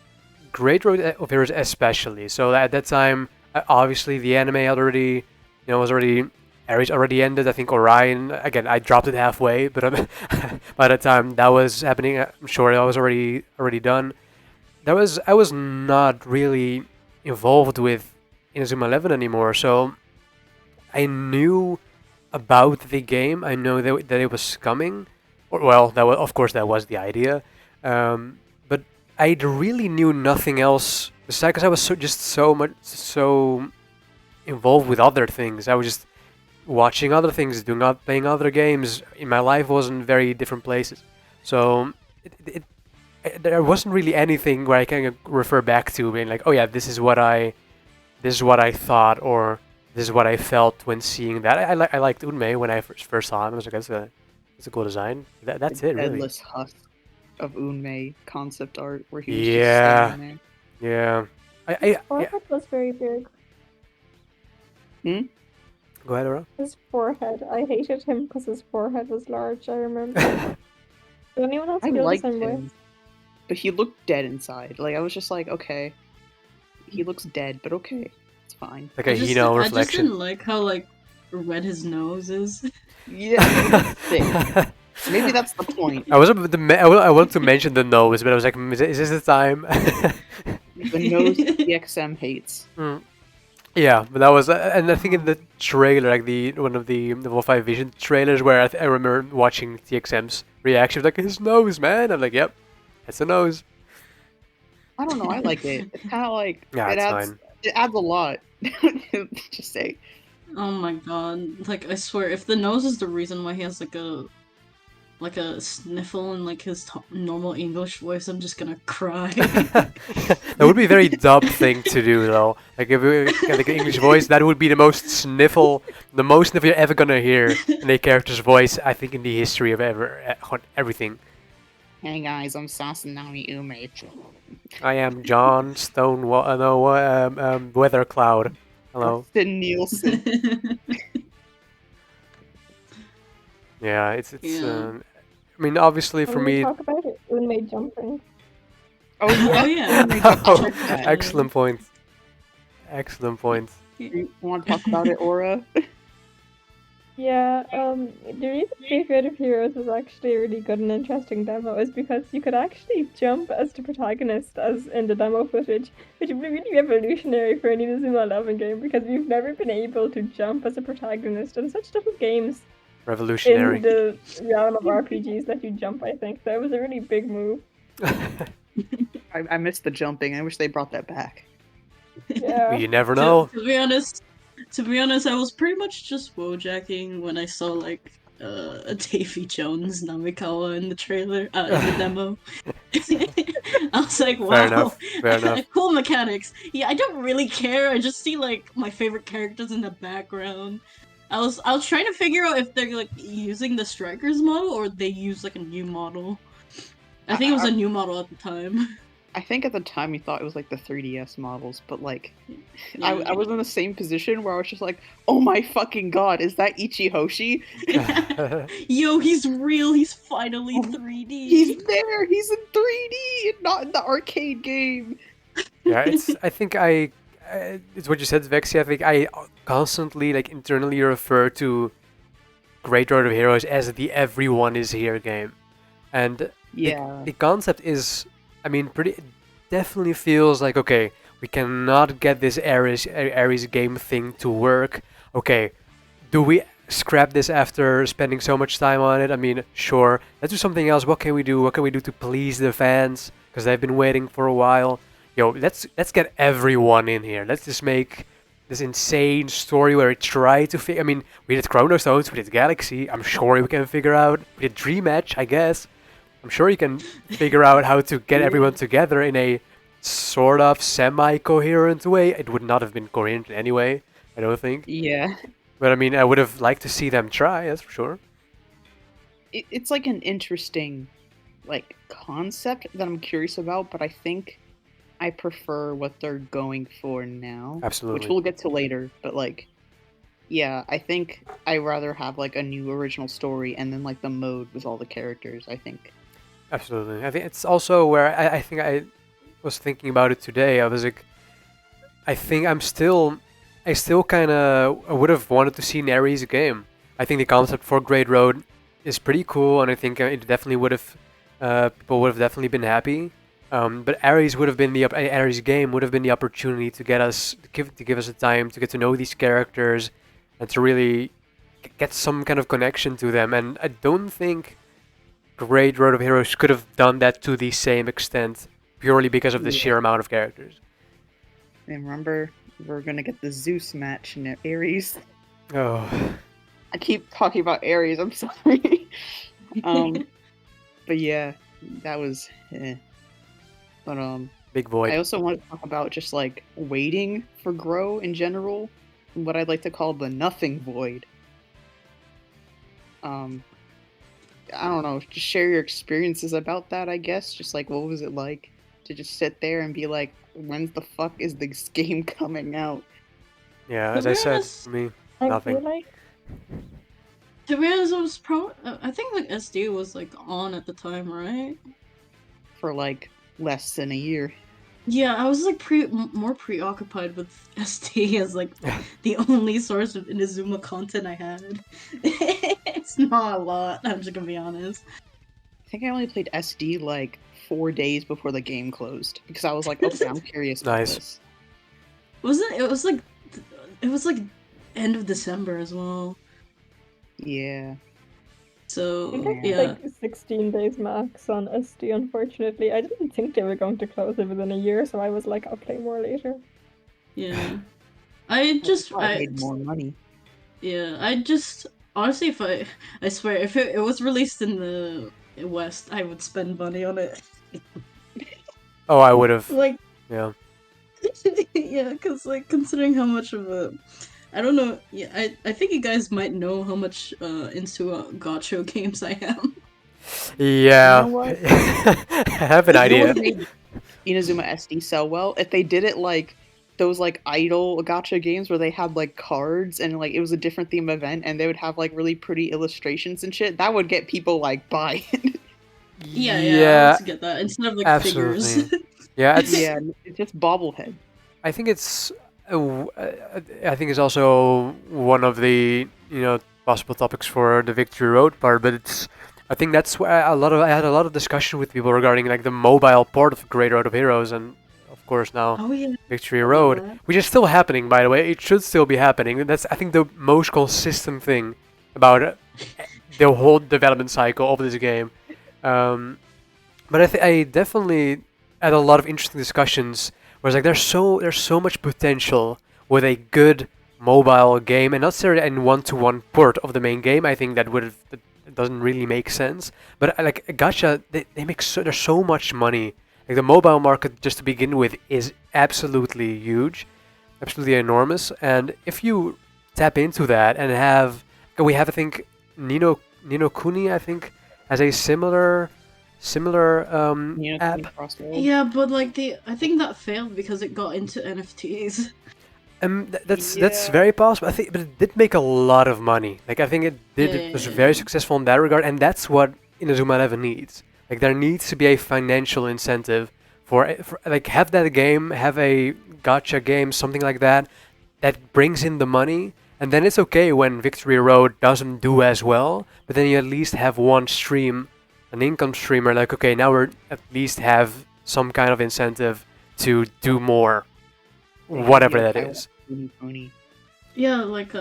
Great Road of Heroes especially. So at that time, obviously the anime had already, was already Ares already ended. I think Orion again. I dropped it halfway, but by the time that was happening, I'm sure that was already done. I was not really involved with Inazuma 11 anymore, so I knew about the game. I know that it was coming. Well, that was, of course, that was the idea. But I really knew nothing else besides because I was so involved with other things. I was just watching other things, playing other games. In my life wasn't very different places, so there wasn't really anything where I can refer back to being like, oh yeah, this is what I thought, or this is what I felt when seeing that. I liked Unmei when I first saw him. I was like, that's a cool design. That's it, really. Headless husk of Unmei concept art where he was just standing there. Yeah. His forehead was very big. Go ahead, Aura. His forehead. I hated him because his forehead was large, I remember. Did anyone else feel the same way? But he looked dead inside. Like, I was just like, okay. He looks dead, but okay. It's fine. Like a Hino reflection. I just didn't like how, like, red his nose is. Yeah, thick. Maybe that's the point. I wanted to mention the nose, but I was like, is this the time? The nose DXM hates. Yeah, but that was, and I think in the trailer, like one of the Level 5 Vision trailers, where I remember watching TXM's reaction, like his nose, man. I'm like, yep, that's a nose. I don't know. I like it. It's kind of like Yeah, it's fine. it adds a lot. Just say. Oh my god! Like I swear, if the nose is the reason why he has like a sniffle in like his normal English voice, I'm just gonna cry. That would be a very dub thing to do, though. Like if we get like an English voice, that would be the most sniffle you're ever gonna hear in a character's voice. I think in the history of everything. Hey guys, I'm Sasanami Ume. I am John Stone. Weather Cloud. Hello. Austin Nielsen. Yeah, it's. Yeah. I mean, obviously for When we me. talk about it, Unmade jumping. Oh Oh yeah. Oh, excellent point. Excellent point. You want to talk about it, Aura? Yeah, the reason Creative Heroes was actually a really good and interesting demo is because you could actually jump as the protagonist as in the demo footage, which would be really revolutionary for an Inazuma 11 game because we've never been able to jump as a protagonist in such little games Revolutionary. in the realm of RPGs that you jump, I think. That was a really big move. I missed the jumping. I wish they brought that back. Yeah. You never know. To be honest, I was pretty much just wojacking when I saw like a Davy Jones Namikawa in the trailer, in the demo. I was like, wow, Fair enough. cool mechanics. Yeah, I don't really care. I just see like my favorite characters in the background. I was trying to figure out if they're like using the Strikers model or they use like a new model. I think it was a new model at the time. I think at the time you thought it was like the 3DS models, but like, Yeah. I was in the same position where I was just like, oh my fucking god, is that Ichihoshi? Yo, he's real. He's finally Oh, 3D. He's there. He's in 3D, and not in the arcade game. Yeah, it's what you said, Vexy. I think I constantly, like, internally refer to Great Road of Heroes as the everyone is here game. And Yeah. the concept is, I mean, it definitely feels like, okay, we cannot get this Ares game thing to work. Okay, do we scrap this after spending so much time on it? I mean, sure, let's do something else. What can we do? What can we do to please the fans? Because they've been waiting for a while. Yo, let's get everyone in here. Let's just make this insane story where we try to I mean, we did Chronostones, we did Galaxy. I'm sure we can figure out. We did Dream Match, I guess. I'm sure you can figure out how to get everyone together in a sort of semi-coherent way. It would not have been coherent anyway, I don't think. Yeah. But I mean, I would have liked to see them try, that's for sure. It's like an interesting, like, concept that I'm curious about, but I think I prefer what they're going for now. Absolutely. Which we'll get to later, but like, yeah, I think I'd rather have like a new original story and then like the mode with all the characters, I think. Absolutely. I think it's also where I think I was thinking about it today. I was like, I think I still kind of would have wanted to see an Ares game. I think the concept for Great Road is pretty cool, and I think it definitely would have, people would have definitely been happy. But Ares would have been Ares game would have been the opportunity to give us the time to get to know these characters and to really get some kind of connection to them. And I don't think Great Road of Heroes could have done that to the same extent purely because of the sheer amount of characters. And remember, we're gonna get the Zeus match in Ares. Oh, I keep talking about Ares, I'm sorry. But yeah, that was But big void. I also want to talk about just like waiting for Grow in general, what I'd like to call the nothing void. I don't know, just share your experiences about that, I guess. Just like, what was it like to just sit there and be like, when the fuck is this game coming out? Yeah, To as be I said, honest, for me, I nothing. feel like to be honest, I think like SD was like on at the time, right? For like less than a year. Yeah, I was like more preoccupied with SD as like the only source of Inazuma content I had. It's not a lot. I'm just gonna be honest. I think I only played SD like 4 days before the game closed because I was like, okay, I'm curious about Nice. this. It was like it was like end of December as well. Yeah. I So think it's Yeah. yeah, like 16 days max on SD, unfortunately. I didn't think they were going to close it within a year, so I was like, I'll play more later. yeah. I Well, just I made more money. yeah, I just honestly, if I swear, if it was released in the West, I would spend money on it. Oh, I would have. Like, Yeah. yeah, because like considering how much of a, I don't know, yeah, I think you guys might know how much into gacha games I am. You know Yeah. what? I have an You know what idea. made Inazuma SD sell well? If they did it like those like idol gotcha games where they had like cards and like it was a different theme event and they would have like really pretty illustrations and shit, that would get people like buying. Yeah, I Yeah, also get that instead of like figures. absolutely. Yeah, it's. Yeah, it's just bobblehead. I think it's. I think it's also one of the possible topics for the Victory Road part, but it's. I think that's where I had a lot of discussion with people regarding like the mobile port of Great Road of Heroes, and of course now Oh yeah, Victory about Road, that. which is still happening, by the way. It should still be happening. That's I think the most consistent thing about the whole development cycle of this game. Um, but I definitely had a lot of interesting discussions. Where it's like there's so much potential with a good mobile game, and not necessarily in one-to-one port of the main game. I think that doesn't really make sense. But like gacha, they make there's so much money. Like the mobile market, just to begin with, is absolutely huge, absolutely enormous. And if you tap into that and we have I think Nino Kuni I think has a similar You know, app. Crossroads. Yeah, but like I think that failed because it got into NFTs. That's Yeah. very possible. I think, but it did make a lot of money. Like I think it did. It was very Yeah. successful in that regard, and that's what Inazuma Eleven needs. Like there needs to be a financial incentive for like have that game, have a gotcha game, something like that, that brings in the money, and then it's okay when Victory Road doesn't do as well. But then you at least have one stream, an income streamer. Like okay, now we're at least have some kind of incentive to do more, whatever Yo, that I want is. Pony. Yeah, like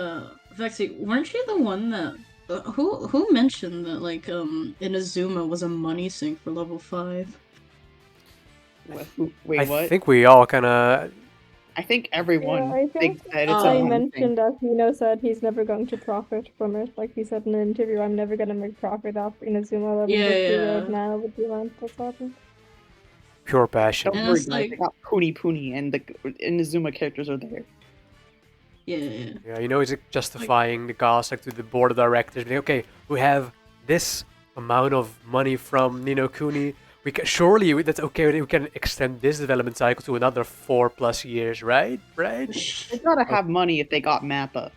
Vexy, weren't you the one that who mentioned that like Inazuma was a money sink for level 5? Wait, I what? think we all kind of. I think Yeah, everyone I think thinks that it's a Oh. I money mentioned thing. that Hino said he's never going to profit from it. Like he said in an interview, I'm never going to make profit off Inazuma 11 Yeah, Victory yeah. Road now with the amount that's happened. Pure passion. Don't And worry, it's guys. like I got Pony, and the Inazuma characters are there. yeah. Yeah, he's justifying the cost like to the board of directors. Being, okay, we have this amount of money from Nino Kuni. Surely that's okay. We can extend this development cycle to another 4+ years, right? Right? They gotta have money if they got Mappa.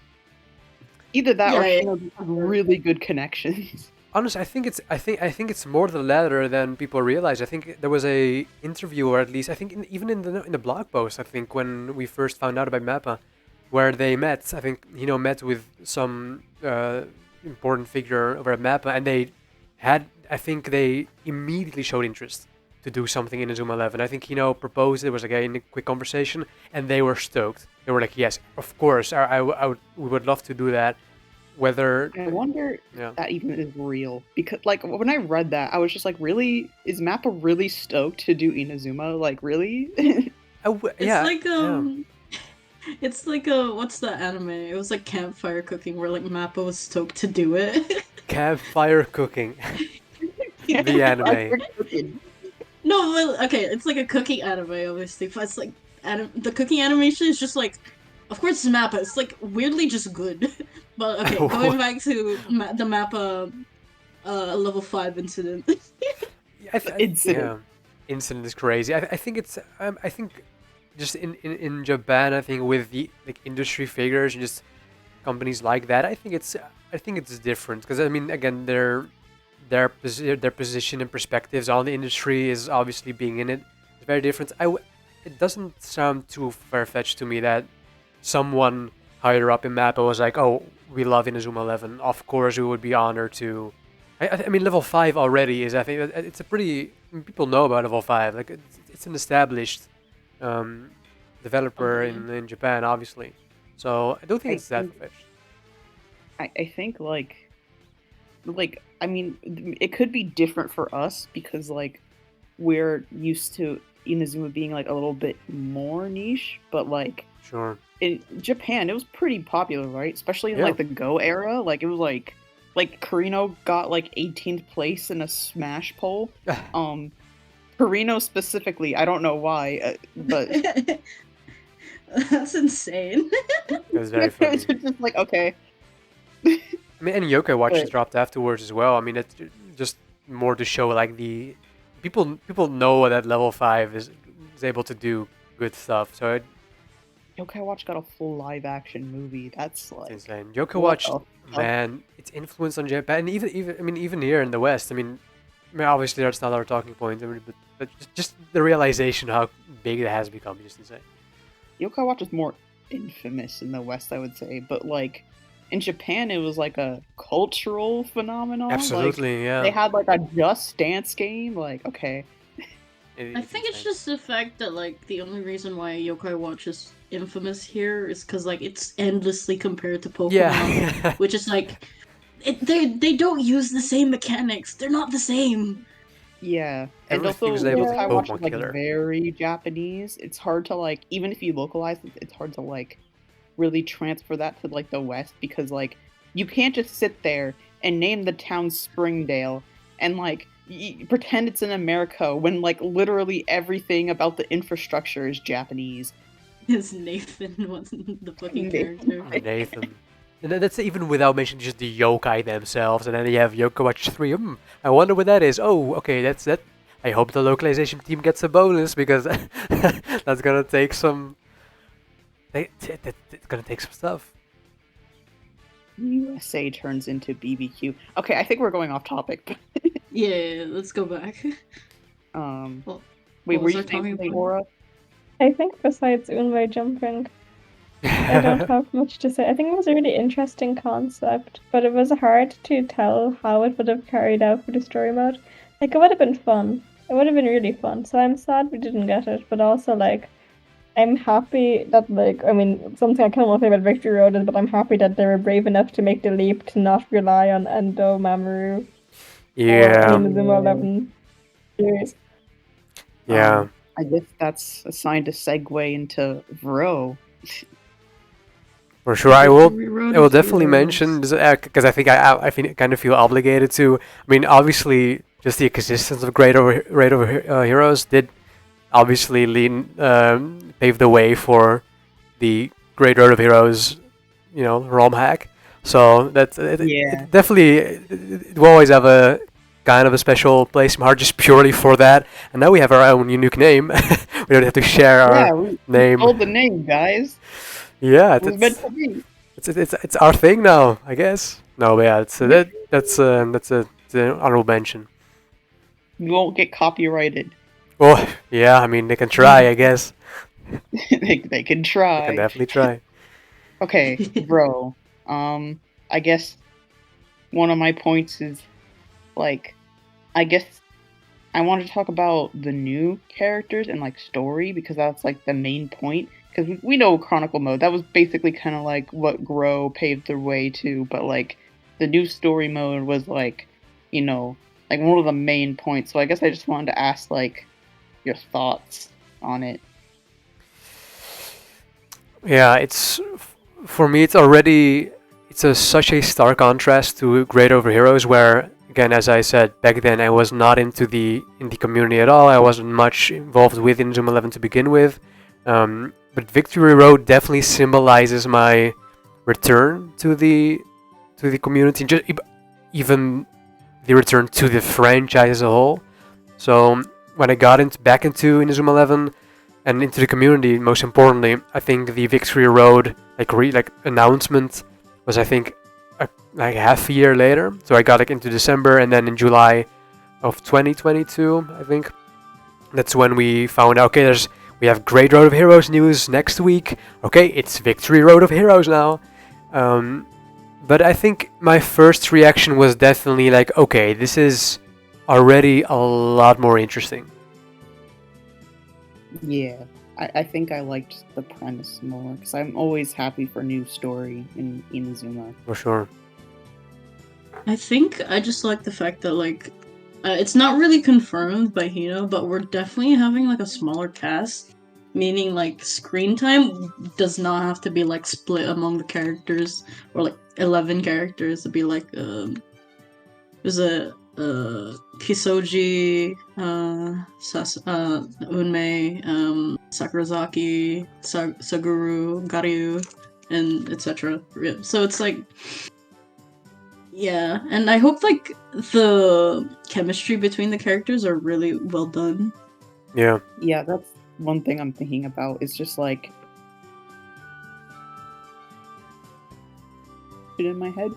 Either that or Yeah, they have really good connections. Honestly, I think it's more the latter than people realize. I think there was a interview, or at least I think even in the blog post. I think when we first found out about Mappa, where they met. I think met with some important figure over at Mappa, and they had. I think they immediately showed interest to do something in Inazuma 11. I think proposed. There was like a quick conversation, and they were stoked. They were like, "Yes, of course, we would love to do that." Whether I wonder yeah. if that even is real. Because, like, when I read that, I was just like, really? Is Mappa really stoked to do Inazuma? Like, really? Yeah, It's like yeah. it's like what's that anime? It was like campfire cooking where like Mappa was stoked to do it. Campfire cooking. Yeah, The anime. like, cooking. No, well, okay, it's like a cooking anime, obviously, but it's like the cooking animation is just like, of course, it's Mappa. It's like weirdly just good. But okay, going back to the Mappa level 5 incident. Incident. Yeah, incident is crazy. I think it's I think just in Japan, I think with the like industry figures and just companies like that, I think it's different because I mean again their position and perspectives on the industry is obviously being in it. It's very different. It doesn't sound too far-fetched to me that someone higher up in Mappa was like, "Oh, we love Inazuma 11. Of course, we would be honored to." I mean, level 5 already is. I think it's a pretty. People know about level 5. Like it's an established developer Okay. in Japan, obviously. So I don't think I it's that think far-fetched. I think I mean it could be different for us because like we're used to Inazuma being like a little bit more niche, but like Sure. in Japan it was pretty popular, right? Especially in Yeah. like the Go era, like it was like Karino got like 18th place in a Smash poll. Karino specifically, I don't know why, but That's insane. It was very it's funny. just like okay. I mean, and Yokai Watch But dropped afterwards as well. I mean, it's just more to show like the people know what that level 5 is able to do good stuff. So Yokai Watch got a full live action movie. That's it's like insane. Yokai what Watch, the fuck? man, its influence on Japan, and even here in the West. I mean, obviously that's not our talking point. I mean, but just the realization how big it has become, just insane. Yokai Watch is more infamous in the West, I would say, but like in Japan, it was like a cultural phenomenon. Like Absolutely, they yeah. had like a Just Dance game. Like okay, I think it's insane. just the fact that like the only reason why Yokai Watch is infamous here is because like it's endlessly compared to Pokemon, Yeah. which is like they don't use the same mechanics. They're not the same. yeah, and Everything also is able to be Yokai Watch is Pokemon like killer. very Japanese. It's hard to like even if you localize it, it's hard to like really transfer that to like the West because like you can't just sit there and name the town Springdale and like pretend it's in America when like literally everything about the infrastructure is Japanese. Is Nathan wasn't the fucking character? Nathan. And that's even without mentioning just the yokai themselves. And then you have Yokai Watch 3. I wonder what that is. Oh, okay, that's that. I hope the localization team gets a bonus because that's gonna take some. It's gonna take some stuff. USA turns into BBQ. Okay, I think we're going off topic. Yeah, let's go back. Wait, What were was you our saying talking something, point? Aura? I think besides Unway jumping, I don't have much to say. I think it was a really interesting concept, but it was hard to tell how it would have carried out for the story mode. Like, it would have been fun. It would have been really fun. So I'm sad we didn't get it, but also, like, I'm happy that, like, I mean, something I kind of want to say about Victory Road is, but I'm happy that they were brave enough to make the leap to not rely on Endo, Mamoru, or Yeah, Inazuma 11 series. yeah. I guess that's assigned to segue into Vro. For sure, I Victory Road will of definitely Heroes. mention because I think I kind of feel obligated to. I mean, obviously, just the existence of Great Over Heroes did obviously pave the way for the Great Road of Heroes, ROM hack. So Yeah. it definitely it will always have a kind of a special place in my heart just purely for that. And now we have our own unique name. We don't have to share our Yeah, we name. told the name, guys. Yeah, It was meant to be. it's our thing now, I guess. No, but yeah, that's an honorable mention. You won't get copyrighted. Well, yeah, I mean they can try, I guess. they can They can try. definitely try. Okay, bro. I guess one of my points is like, I guess I wanted to talk about the new characters and like story because that's like the main point. Because we know Chronicle mode that was basically kind of like what Grow paved the way to, but like the new story mode was like, like one of the main points. So I guess I just wanted to ask like your thoughts on it. Yeah, for me. Such a stark contrast to Great Over Heroes, where again, as I said back then, I was not into the indie community at all. I wasn't much involved with Inazuma 11 to begin with. But Victory Road definitely symbolizes my return to the community, just even the return to the franchise as a whole. So when I got back into Inazuma 11 and into the community, most importantly, I think the Victory Road announcement was, I think, like half a year later. So I got into December, and then in July of 2022, I think that's when we found out. Okay, we have Great Road of Heroes news next week. Okay, it's Victory Road of Heroes now. But I think my first reaction was definitely like, okay, this is already a lot more interesting. Yeah. I think I liked the premise more because I'm always happy for new story in Inazuma. For sure. I think I just like the fact that like it's not really confirmed by Hino, but we're definitely having like a smaller cast, meaning like screen time does not have to be like split among the characters or like 11 characters. It'd be like there's a Kisoji, Unmei, Sakurazaki, Saguru, Garyu, and etc. Yeah. So it's like, yeah, and I hope like the chemistry between the characters are really well done. Yeah. Yeah, that's one thing I'm thinking about. Is just like in my head.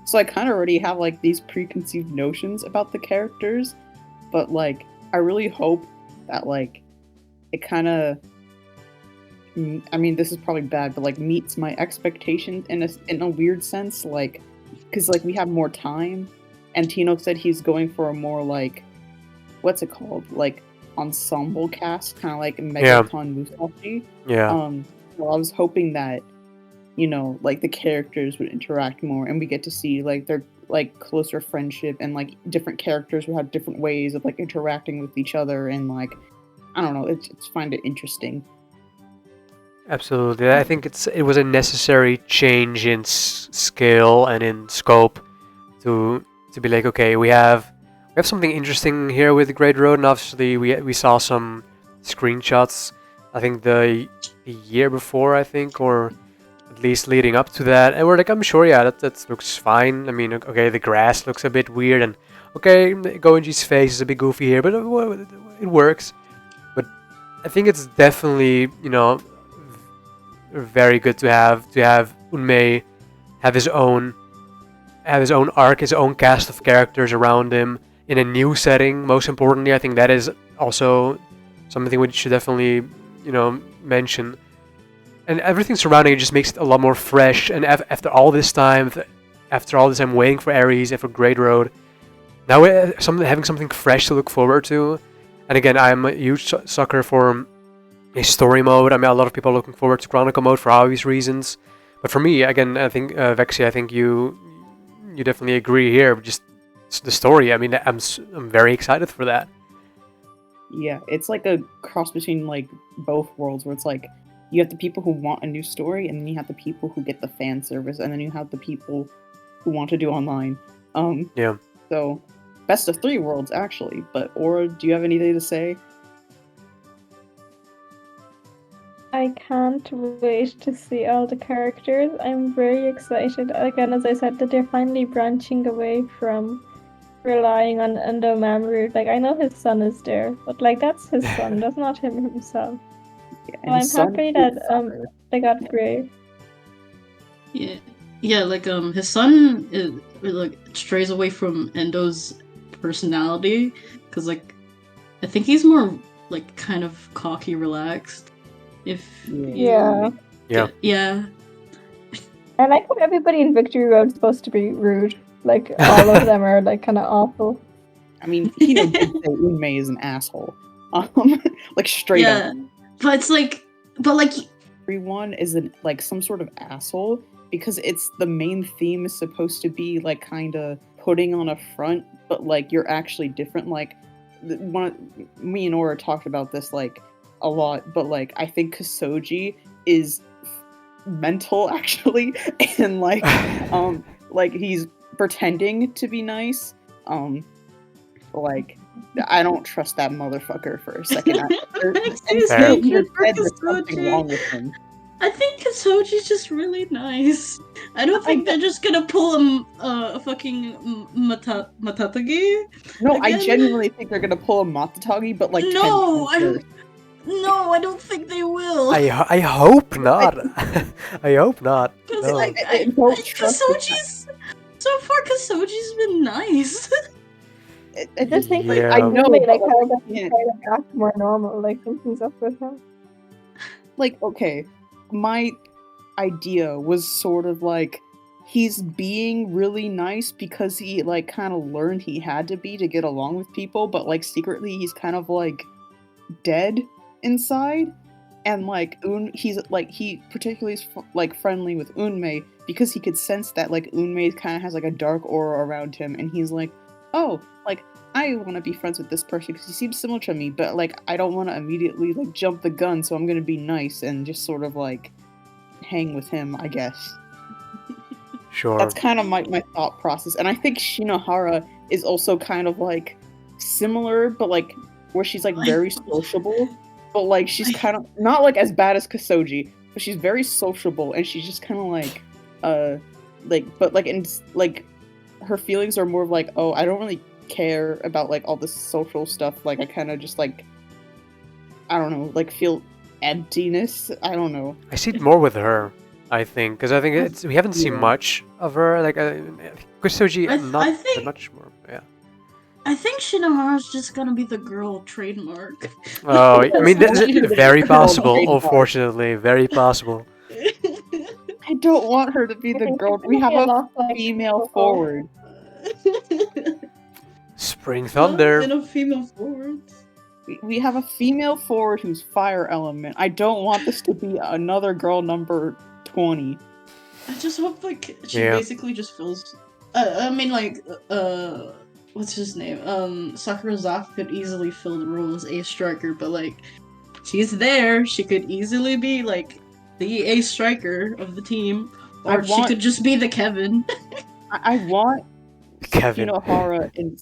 So I kind of already have like these preconceived notions about the characters, but like I really hope that like it kind of, I mean, this is probably bad, but like meets my expectations in a weird sense, like because like we have more time, and Tino said he's going for a more like, what's it called, like ensemble cast, kind of like Megaton Musashi. Yeah. So I was hoping that, you know, like the characters would interact more and we get to see like their like closer friendship, and like different characters will have different ways of like interacting with each other, and like I don't know, it's find it interesting. Absolutely. I think it was a necessary change in scale and in scope to be like, okay, we have something interesting here with the Great Road, and obviously we saw some screenshots. I think the year before, I think, or at least leading up to that, and we're like, I'm sure, yeah, that looks fine. I mean, okay, the grass looks a bit weird, and okay, Goenji's face is a bit goofy here, but it works. But I think it's definitely, you know, very good to have Unmei have his own arc, his own cast of characters around him in a new setting. Most importantly, I think that is also something we should definitely, you know, mention. And everything surrounding it just makes it a lot more fresh. And after all this time, waiting for Ares and for Great Road, now we're having something fresh to look forward to. And again, I'm a huge sucker for a story mode. I mean, a lot of people are looking forward to Chronicle mode for obvious reasons. But for me, again, I think Vexy, I think you definitely agree here. Just the story. I mean, I'm very excited for that. Yeah, it's like a cross between like both worlds, where it's like you have the people who want a new story, and then you have the people who get the fan service, and then you have the people who want to do online. Yeah. So, best of three worlds, actually. But Aura, do you have anything to say? I can't wait to see all the characters. I'm very excited. Again, as I said, that they're finally branching away from relying on Endo Mamoru. Like, I know his son is there, but like that's his son, that's not him himself. Yeah, So I'm happy that they got Gray. Yeah, like his son like strays away from Endo's personality, because like I think he's more like kind of cocky, relaxed. Yeah. Yeah. I like how everybody in Victory Road is supposed to be rude. Like all of them are like kind of awful. I mean, Tino did say Unmei is an asshole. Like straight up. But it's like, everyone is like some sort of asshole, because it's the main theme is supposed to be like kind of putting on a front, but like you're actually different. Like me and Aura talked about this like a lot, but like I think Kisoji is mental actually, and like he's pretending to be nice. Like I don't trust that motherfucker for a second. There's something wrong with him. I think Kisoji's just really nice. I don't think they're just gonna pull a fucking Matatagi. No, again. I genuinely think they're gonna pull a Matatagi, but like no, I don't think they will. I hope not. I hope not. Because no. like Kisoji's so far, Kisoji's been nice. I just think Yeah. I know like how that he kind of act more normal, like something's up with him. Like, okay, my idea was sort of like he's being really nice because he like kind of learned he had to be to get along with people, but like secretly he's kind of like dead inside. and like he's like he particularly is like friendly with Unmei because he could sense that like Unmei kind of has like a dark aura around him, and he's like, oh, like I want to be friends with this person because he seems similar to me, but like I don't want to immediately like jump the gun, so I'm gonna be nice and just sort of like hang with him, I guess. Sure. That's kind of my thought process, and I think Shinohara is also kind of like similar, but like where she's like very sociable, but like she's kind of not like as bad as Kasoji, but she's very sociable, and she's just kind of like like in like her feelings are more of like, oh, I don't really care about like all this social stuff, like I kind of just like, I don't know, like feel emptiness. I don't know. I see it more with her, I think, because I think we haven't seen much of her. Like, Kusoji, not that much more. Yeah. I think Shinohara's just gonna be the girl trademark. Oh, I mean, very possible. Unfortunately, very possible. I don't want her to be the girl. We have a female forward. Spring Thunder. And a female forward. We have a female forward who's fire element. I don't want this to be another girl number 20. I just hope like she basically just feels. I mean, like, what's his name? Sakurazaki could easily fill the role as ace striker, but like, she's there. She could easily be like the ace striker of the team, or she could just be the Kevin. I want Kevin Shinohara and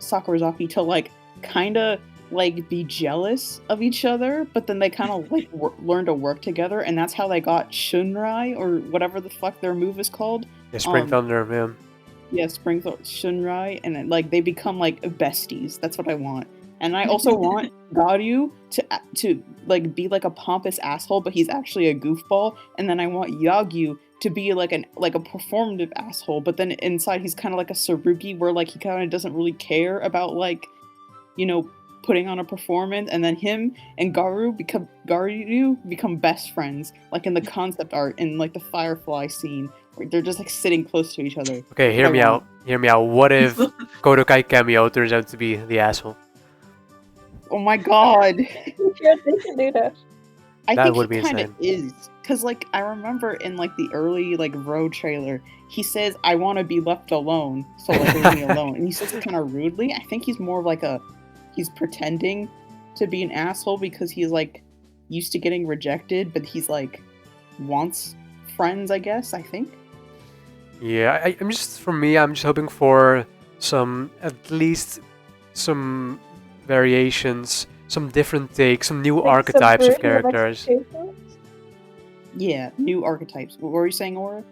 Sakurazaki to like kind of like be jealous of each other, but then they kind of like learn to work together, and that's how they got Shunrai or whatever the fuck their move is called. Yeah, Spring Thunder, man. Yeah, Shunrai, and then, like they become like besties. That's what I want. And I also want Garyu to like be like a pompous asshole, but he's actually a goofball. And then I want Yagyu to be like a performative asshole, but then inside he's kind of like a Sarugi, where like he kind of doesn't really care about like, you know, putting on a performance. And then him and Garyu become best friends, like in the concept art in like the Firefly scene, where they're just like sitting close to each other. Okay, hear me out. What if Kodokai Cameo turns out to be the asshole? Oh my god. Sure, they can do that. I think he kind of is. Because, like, I remember in, like, the early, like, Road trailer, he says, I want to be left alone, so, like, leave me alone. And he says it kind of rudely. I think he's more of, like, he's pretending to be an asshole because he's, like, used to getting rejected, but he's, like, wants friends, I guess, I think. Yeah, I'm just hoping for at least some variations, some different takes, some new archetypes of characters. Yeah, new archetypes. What were you saying, Aura?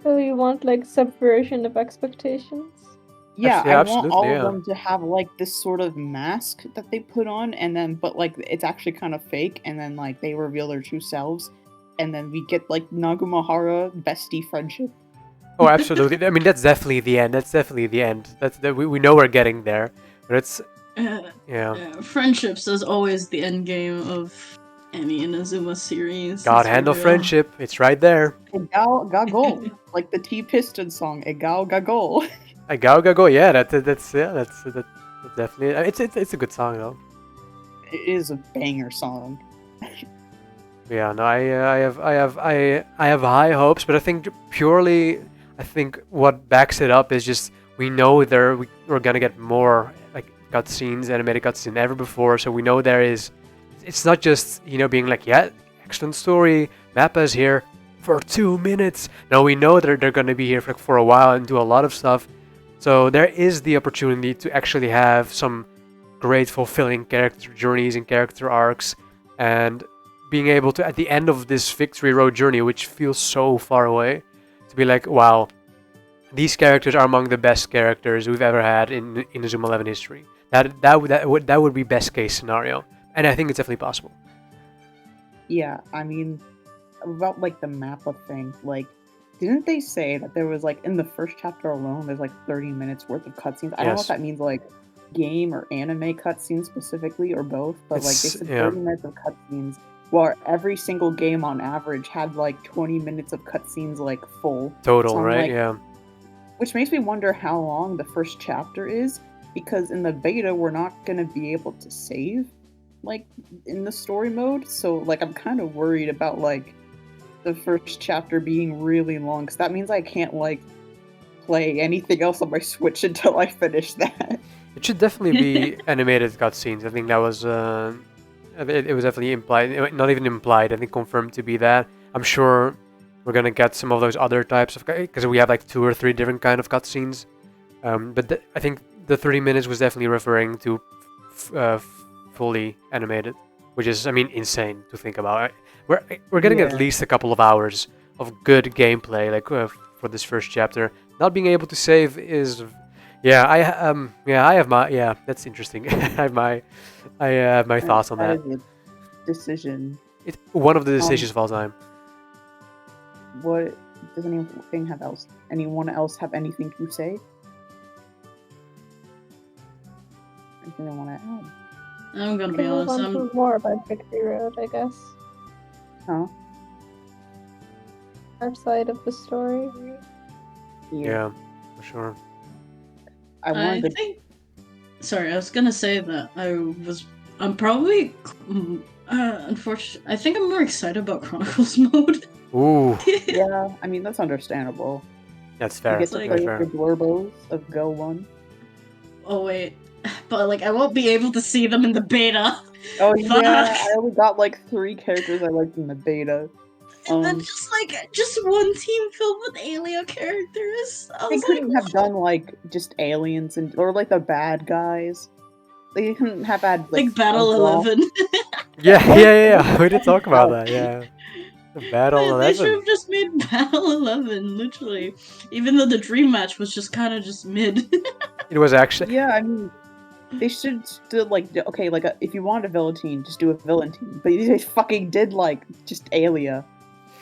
So you want like subversion of expectations? Yeah, I want all of them to have like this sort of mask that they put on, and then but like it's actually kind of fake, and then like they reveal their true selves, and then we get like Nagumahara bestie friendship. Oh, absolutely. I mean, that's definitely the end. We know we're getting there, but it's friendships is always the end game of any Inazuma series. God handle friendship. It's right there. Egal Gagol, like the T-Piston song. Egal Gagol. Egal Gagol. Yeah, that's definitely. It's a good song though. It is a banger song. Yeah, no, I have high hopes, but I think what backs it up is just we know we're gonna get more like cutscenes, animated cutscenes than ever before. So we know there is. It's not just being like, yeah, excellent story. Mappa's here for 2 minutes. No, we know that they're gonna be here for a while and do a lot of stuff. So there is the opportunity to actually have some great, fulfilling character journeys and character arcs, and being able to, at the end of this Victory Road journey, which feels so far away, to be like, wow, these characters are among the best characters we've ever had in Inazuma 11 history. That would be best case scenario, and I think it's definitely possible. Yeah, I mean, about like the Mappa thing, like, didn't they say that there was like in the first chapter alone, there's like 30 minutes worth of cutscenes? I don't know if that means like game or anime cutscenes specifically, or both, but like they said 30 minutes of cutscenes. Well, every single game on average had like 20 minutes of cutscenes, like full. Total, so right? Like, yeah. Which makes me wonder how long the first chapter is, because in the beta, we're not going to be able to save. like in the story mode, so like I'm kind of worried about like the first chapter being really long, because that means I can't like play anything else on my Switch until I finish that. It should definitely be animated cutscenes. I think that was it was definitely implied, not even implied. I think confirmed to be that. I'm sure we're gonna get some of those other types of because we have like 2 or 3 different kind of cutscenes. But I think the 30 minutes was definitely referring to fully animated, which is, I mean, insane to think about. We're getting at least a couple of hours of good gameplay, like for this first chapter. Not being able to save is, I have my That's interesting. I have my thoughts on that. That is a decision. It's one of the decisions of all time. What does anyone else have anything to say? Anything they want to add? I'm gonna be Can move honest. on to more about Victory Road, I guess. Huh? Our side of the story. Yeah, for sure. I think. Sorry, I was gonna say that I'm probably. Unfortunately, I think I'm more excited about Chronicles mode. Ooh, Yeah, I mean that's understandable. that's fair. You get to Like- play Very with fair. the Dwarvos of Go 1. Oh wait, but like I won't be able to see them in the beta. Oh Fuck. yeah, I only got like 3 characters I liked in the beta. And then just one team filled with alien characters. I They was couldn't like, have done like just aliens or like the bad guys. They couldn't have had like Battle Sandra. 11. Yeah. We did talk about that. Yeah, the Battle They should 11. have just made Battle 11, literally. Even though the dream match was just kind of just mid. It was actually. Yeah, I mean, they should still like okay, like if you wanted a villain team, just do a villain team. But they fucking did like just Alia.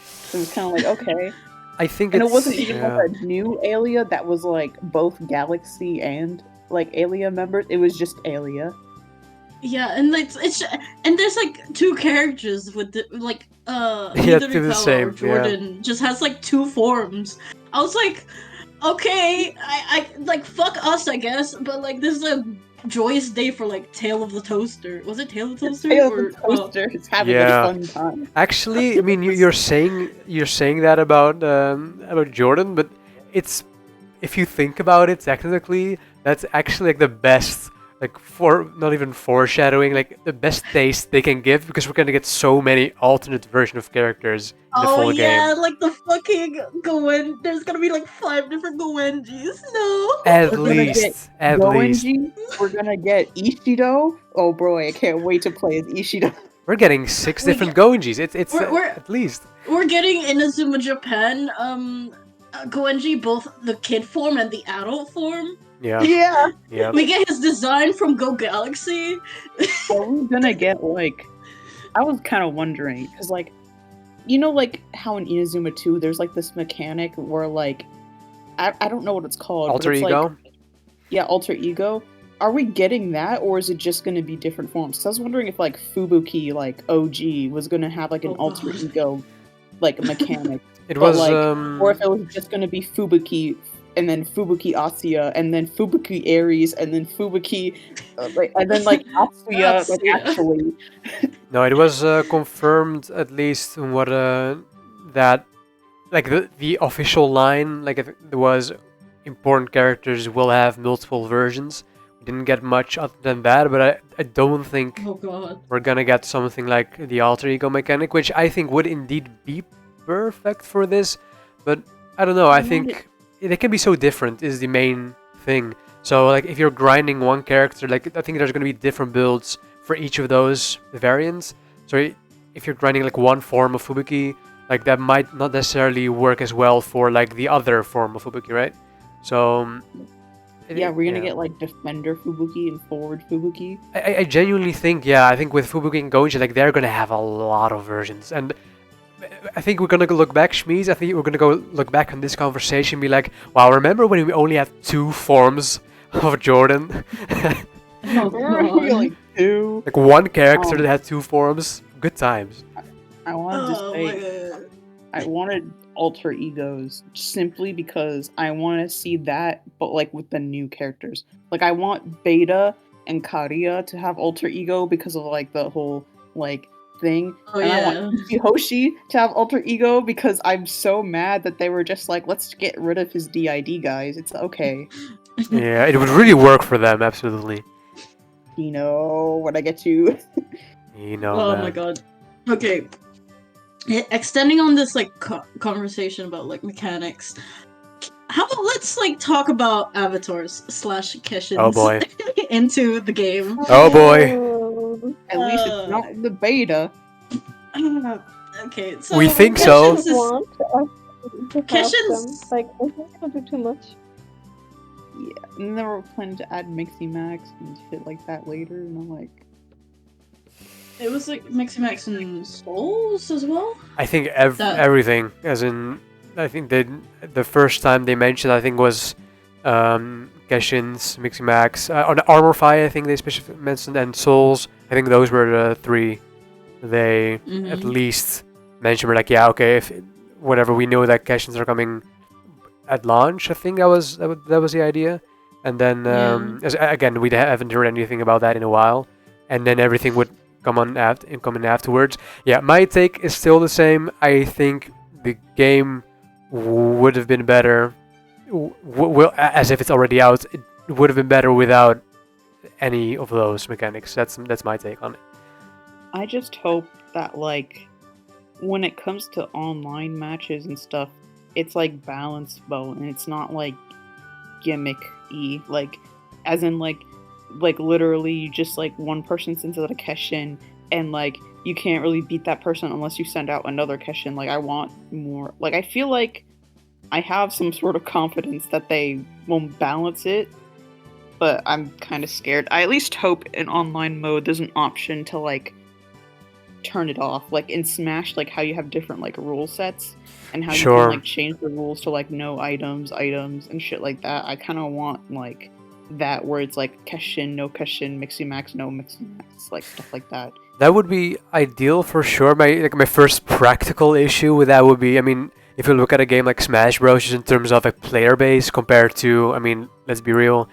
So it was kind of like okay, I think and it's. it wasn't even yeah. like a new Alia that was like both Galaxy and like Alia members. It was just Alia. Yeah, and like and there's like 2 characters with like Yeah, either two the Ricella same, or Jordan just has like 2 forms. I was like, okay, I like fuck us, I guess, but like this is a joyous day for like Tale of the Toaster. Was it Tale of the Toaster? Tail of the Toaster is having Yeah. a fun time. Actually, I mean, you're saying that about Jordan, but it's, if you think about it technically, that's actually like the best, like not even foreshadowing, like the best taste they can give, because we're gonna get so many alternate version of characters in the Oh full yeah, game. like the fucking Goen. There's gonna be like 5 different Goenjis. No. At We're gonna get least. Goenji, we're gonna get Ishido. Oh boy, I can't wait to play as Ishido. We're getting 6 We different Goenjis. It's we're- at least. We're getting Inazuma Japan, Goenji, both the kid form and the adult form. Yeah. Yeah. Yeah. We get his design from Go Galaxy. Are we gonna get like? I was kind of wondering because like, you know, like how in Inazuma 2 there's like this mechanic where like, I don't know what it's called. but Alter it's ego. Like, yeah, alter ego. Are we getting that, or is it just going to be different forms? So I was wondering if like Fubuki, like OG, was going to have like an Oh, alter God. ego, like mechanic, It but, was like, or if it was just going to be Fubuki, and then Fubuki Asuya, and then Fubuki Ares, and then Fubuki, and then like Asuya, like Asuya. actually. No, it was confirmed at least what that, like the official line, like if there was important characters will have multiple versions. We didn't get much other than that, but I don't think Oh god. we're gonna get something like the alter ego mechanic, which I think would indeed be perfect for this. But I don't know. I think they can be so different is the main thing. So like if you're grinding one character, like I think there's gonna be different builds for each of those variants. So if you're grinding like one form of Fubuki, like that might not necessarily work as well for like the other form of Fubuki, right? So Yeah, we're gonna get like Defender Fubuki and Forward Fubuki. I genuinely think, yeah, I think with Fubuki and Goenji, like they're gonna have a lot of versions, and I think we're gonna go look back, Chmeese. I think we're gonna go look back on this conversation and be like, wow, remember when we only had 2 forms of Jordan? Oh god. like 2. Like one character that had 2 forms. Good times. I wanted to Oh say, my god. I wanted alter egos simply because I want to see that, but like with the new characters. Like I want Beta and Karia to have alter ego because of like the whole like thing. Oh And I yeah. want Hoshi to have alter ego because I'm so mad that they were just like, let's get rid of his DID, guys. It's okay. Yeah, it would really work for them, absolutely. You know when I get you. You know, Oh man. my god. Okay. Extending on this like conversation about like mechanics. How about let's like talk about avatars slash Keshins Oh boy. into the game. Oh boy. Oh, At least it's not the beta. Okay, so We think so. Keshins is want to have Keshins- them. Like, I think it'll do too much. Yeah, and then we're planning to add Mixie Max and shit like that later, and I'm like, it was like Miximax and Souls as well. I think That- everything, as in, I think the first time they mentioned, I think was Geshins, Miximax, on Armor Fire, I think they specifically mentioned, and Souls. I think those were the three they at least mentioned. Were like, yeah, okay, if whatever, we know that Geshins are coming at launch. I think that was the idea, and then again, we haven't heard anything about that in a while, and then everything would come in afterwards. Yeah, my take is still the same. I think the game would have been better. As if it's already out, it would have been better without any of those mechanics. That's my take on it. I just hope that like when it comes to online matches and stuff, it's like balanced though, and it's not like gimmick-y, like as in like literally you just like one person sends out a Keshin and like you can't really beat that person unless you send out another Keshin. Like I want more. Like I feel like I have some sort of confidence that they won't balance it, but I'm kind of scared. I at least hope in online mode there's an option to like turn it off, like in Smash, like how you have different like rule sets and how you can like change the rules to like no items and shit like that. I kind of want like that where it's like Keshin, no Keshin, Mixie Max, no Mixie Max, like stuff like that. That would be ideal for sure. My first practical issue with that would be, I mean, if you look at a game like Smash Bros, just in terms of a player base compared to, I mean, let's be real,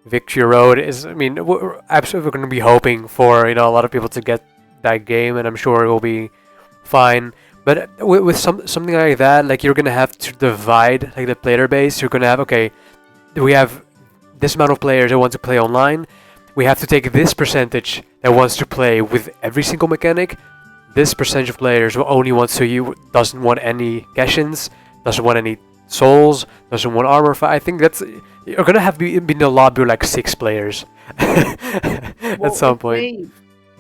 Victory Road is, I mean, we're absolutely going to be hoping for, a lot of people to get that game, and I'm sure it will be fine. But with something like that, like you're going to have to divide like the player base. You're going to have, okay, we have this amount of players that want to play online. We have to take this percentage that wants to play with every single mechanic. This percentage of players will only want doesn't want any Geshins, doesn't want any Souls, doesn't want Armor. I think that's you're gonna have be in the lobby like 6 players at some point.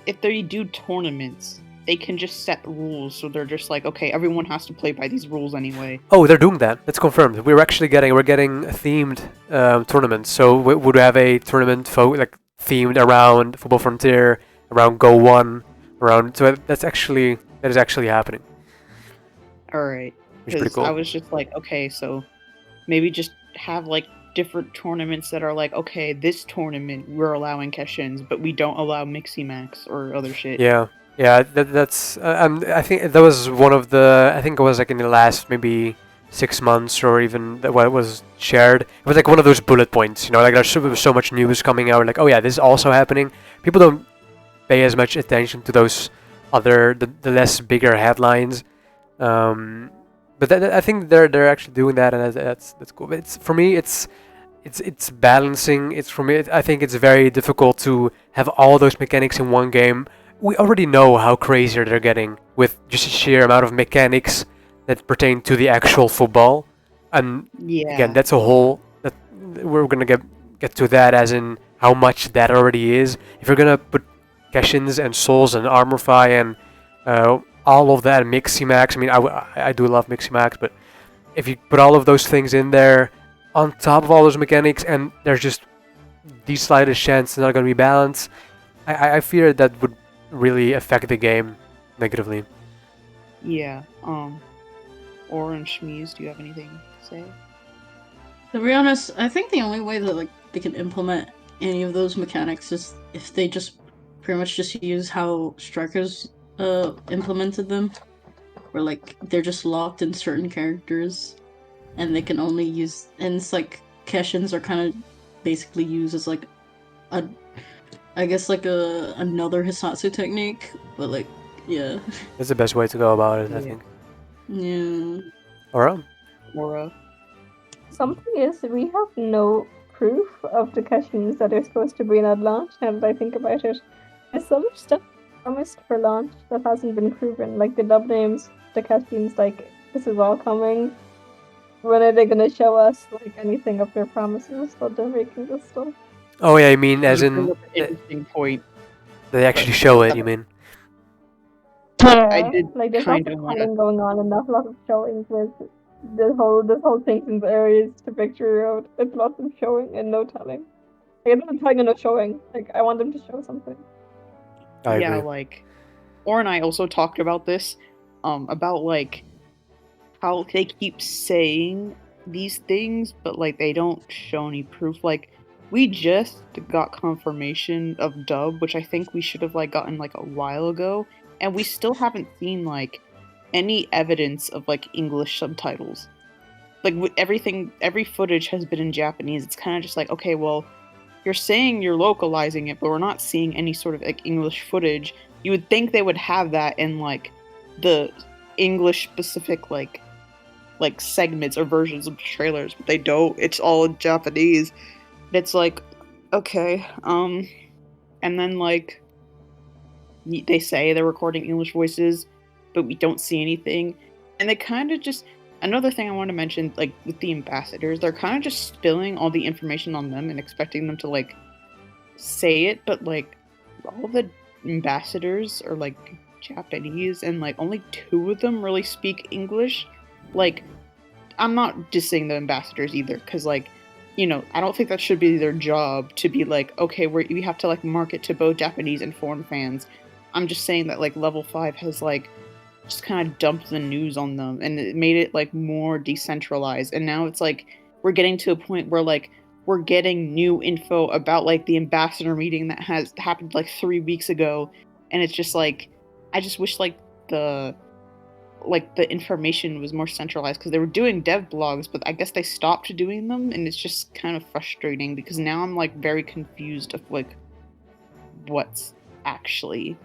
If they do tournaments, they can just set rules, so they're just like, okay, everyone has to play by these rules anyway. Oh, they're doing that. That's confirmed. We're getting themed tournaments. So we would have a tournament themed around Football Frontier, around Go 1, so that is actually happening. Alright. Which is pretty cool. I was just like, okay, so maybe just have like different tournaments that are like, okay, this tournament we're allowing Keshins, but we don't allow Mixie Max or other shit. Yeah, that's I think that was one of the, I think it was like in the last maybe 6 months or even what was shared. It was like one of those bullet points, like there's so much news coming out, like, oh yeah, this is also happening. People don't pay as much attention to those the less bigger headlines, but I think they're actually doing that, and that's cool. But for me, it's balancing. I think it's very difficult to have all those mechanics in one game. We already know how crazier they're getting with just a sheer amount of mechanics that pertain to the actual football, and again, that's a whole that we're gonna get to that, as in how much that already is. If you're gonna put Keshins and Souls and Armorfy and all of that, Mixie Max, I mean, I do love Mixie Max, but if you put all of those things in there on top of all those mechanics, and there's just the slightest chance they're not gonna be balanced, I fear that would really affect the game negatively. Yeah. Orange Chmeese, do you have anything to say? To be honest, I think the only way that they can implement any of those mechanics is if they just pretty much just use how Strikers implemented them, where they're just locked in certain characters, and they can only use, and it's like Keshins are kind of basically used as like a I guess like another Hisatsu technique, but like yeah. That's the best way to go about it, I Yeah. think. Yeah. Alright. Aura. Something is, we have no proof of the Kashins that are supposed to be in at launch, now that I think about it. There's so much stuff promised for launch that hasn't been proven. Like the dub names, the Kashins, like, this is all coming. When are they gonna show us like anything of their promises that they're making this stuff? Oh yeah, I mean, as You bring in, up an interesting point. they actually show it, you mean? I did Like there's lots kind of of want telling going on and not lots of showing with this whole thing from the areas to Victory Road. It's lots of showing and no telling. Like, it's not telling and no showing. Like I want them to show something. I yeah, agree. like, Or and I also talked about this, about like how they keep saying these things, but like they don't show any proof. Like, we just got confirmation of dub, which I think we should have like gotten like a while ago, and we still haven't seen like any evidence of like English subtitles. Like everything, every footage has been in Japanese. It's kind of just like, okay, well, you're saying you're localizing it, but we're not seeing any sort of like English footage. You would think they would have that in like the English specific like segments or versions of trailers, but they don't. It's all in Japanese. It's like, okay, and then like they say they're recording English voices, but we don't see anything. And they kind of just, another thing I want to mention, like with the ambassadors, they're kind of just spilling all the information on them and expecting them to like say it, but like all the ambassadors are like Japanese, and like only 2 of them really speak English. Like, I'm not dissing the ambassadors either, because like, you know, I don't think that should be their job to be like, okay, we have to like market to both Japanese and foreign fans. I'm just saying that like Level 5 has like just kind of dumped the news on them, and it made it like more decentralized, and now it's like we're getting to a point where like we're getting new info about like the ambassador meeting that has happened like 3 weeks ago, and it's just like, I just wish like the information was more centralized, because they were doing dev blogs, but I guess they stopped doing them, and it's just kind of frustrating because now I'm like very confused of like what's actually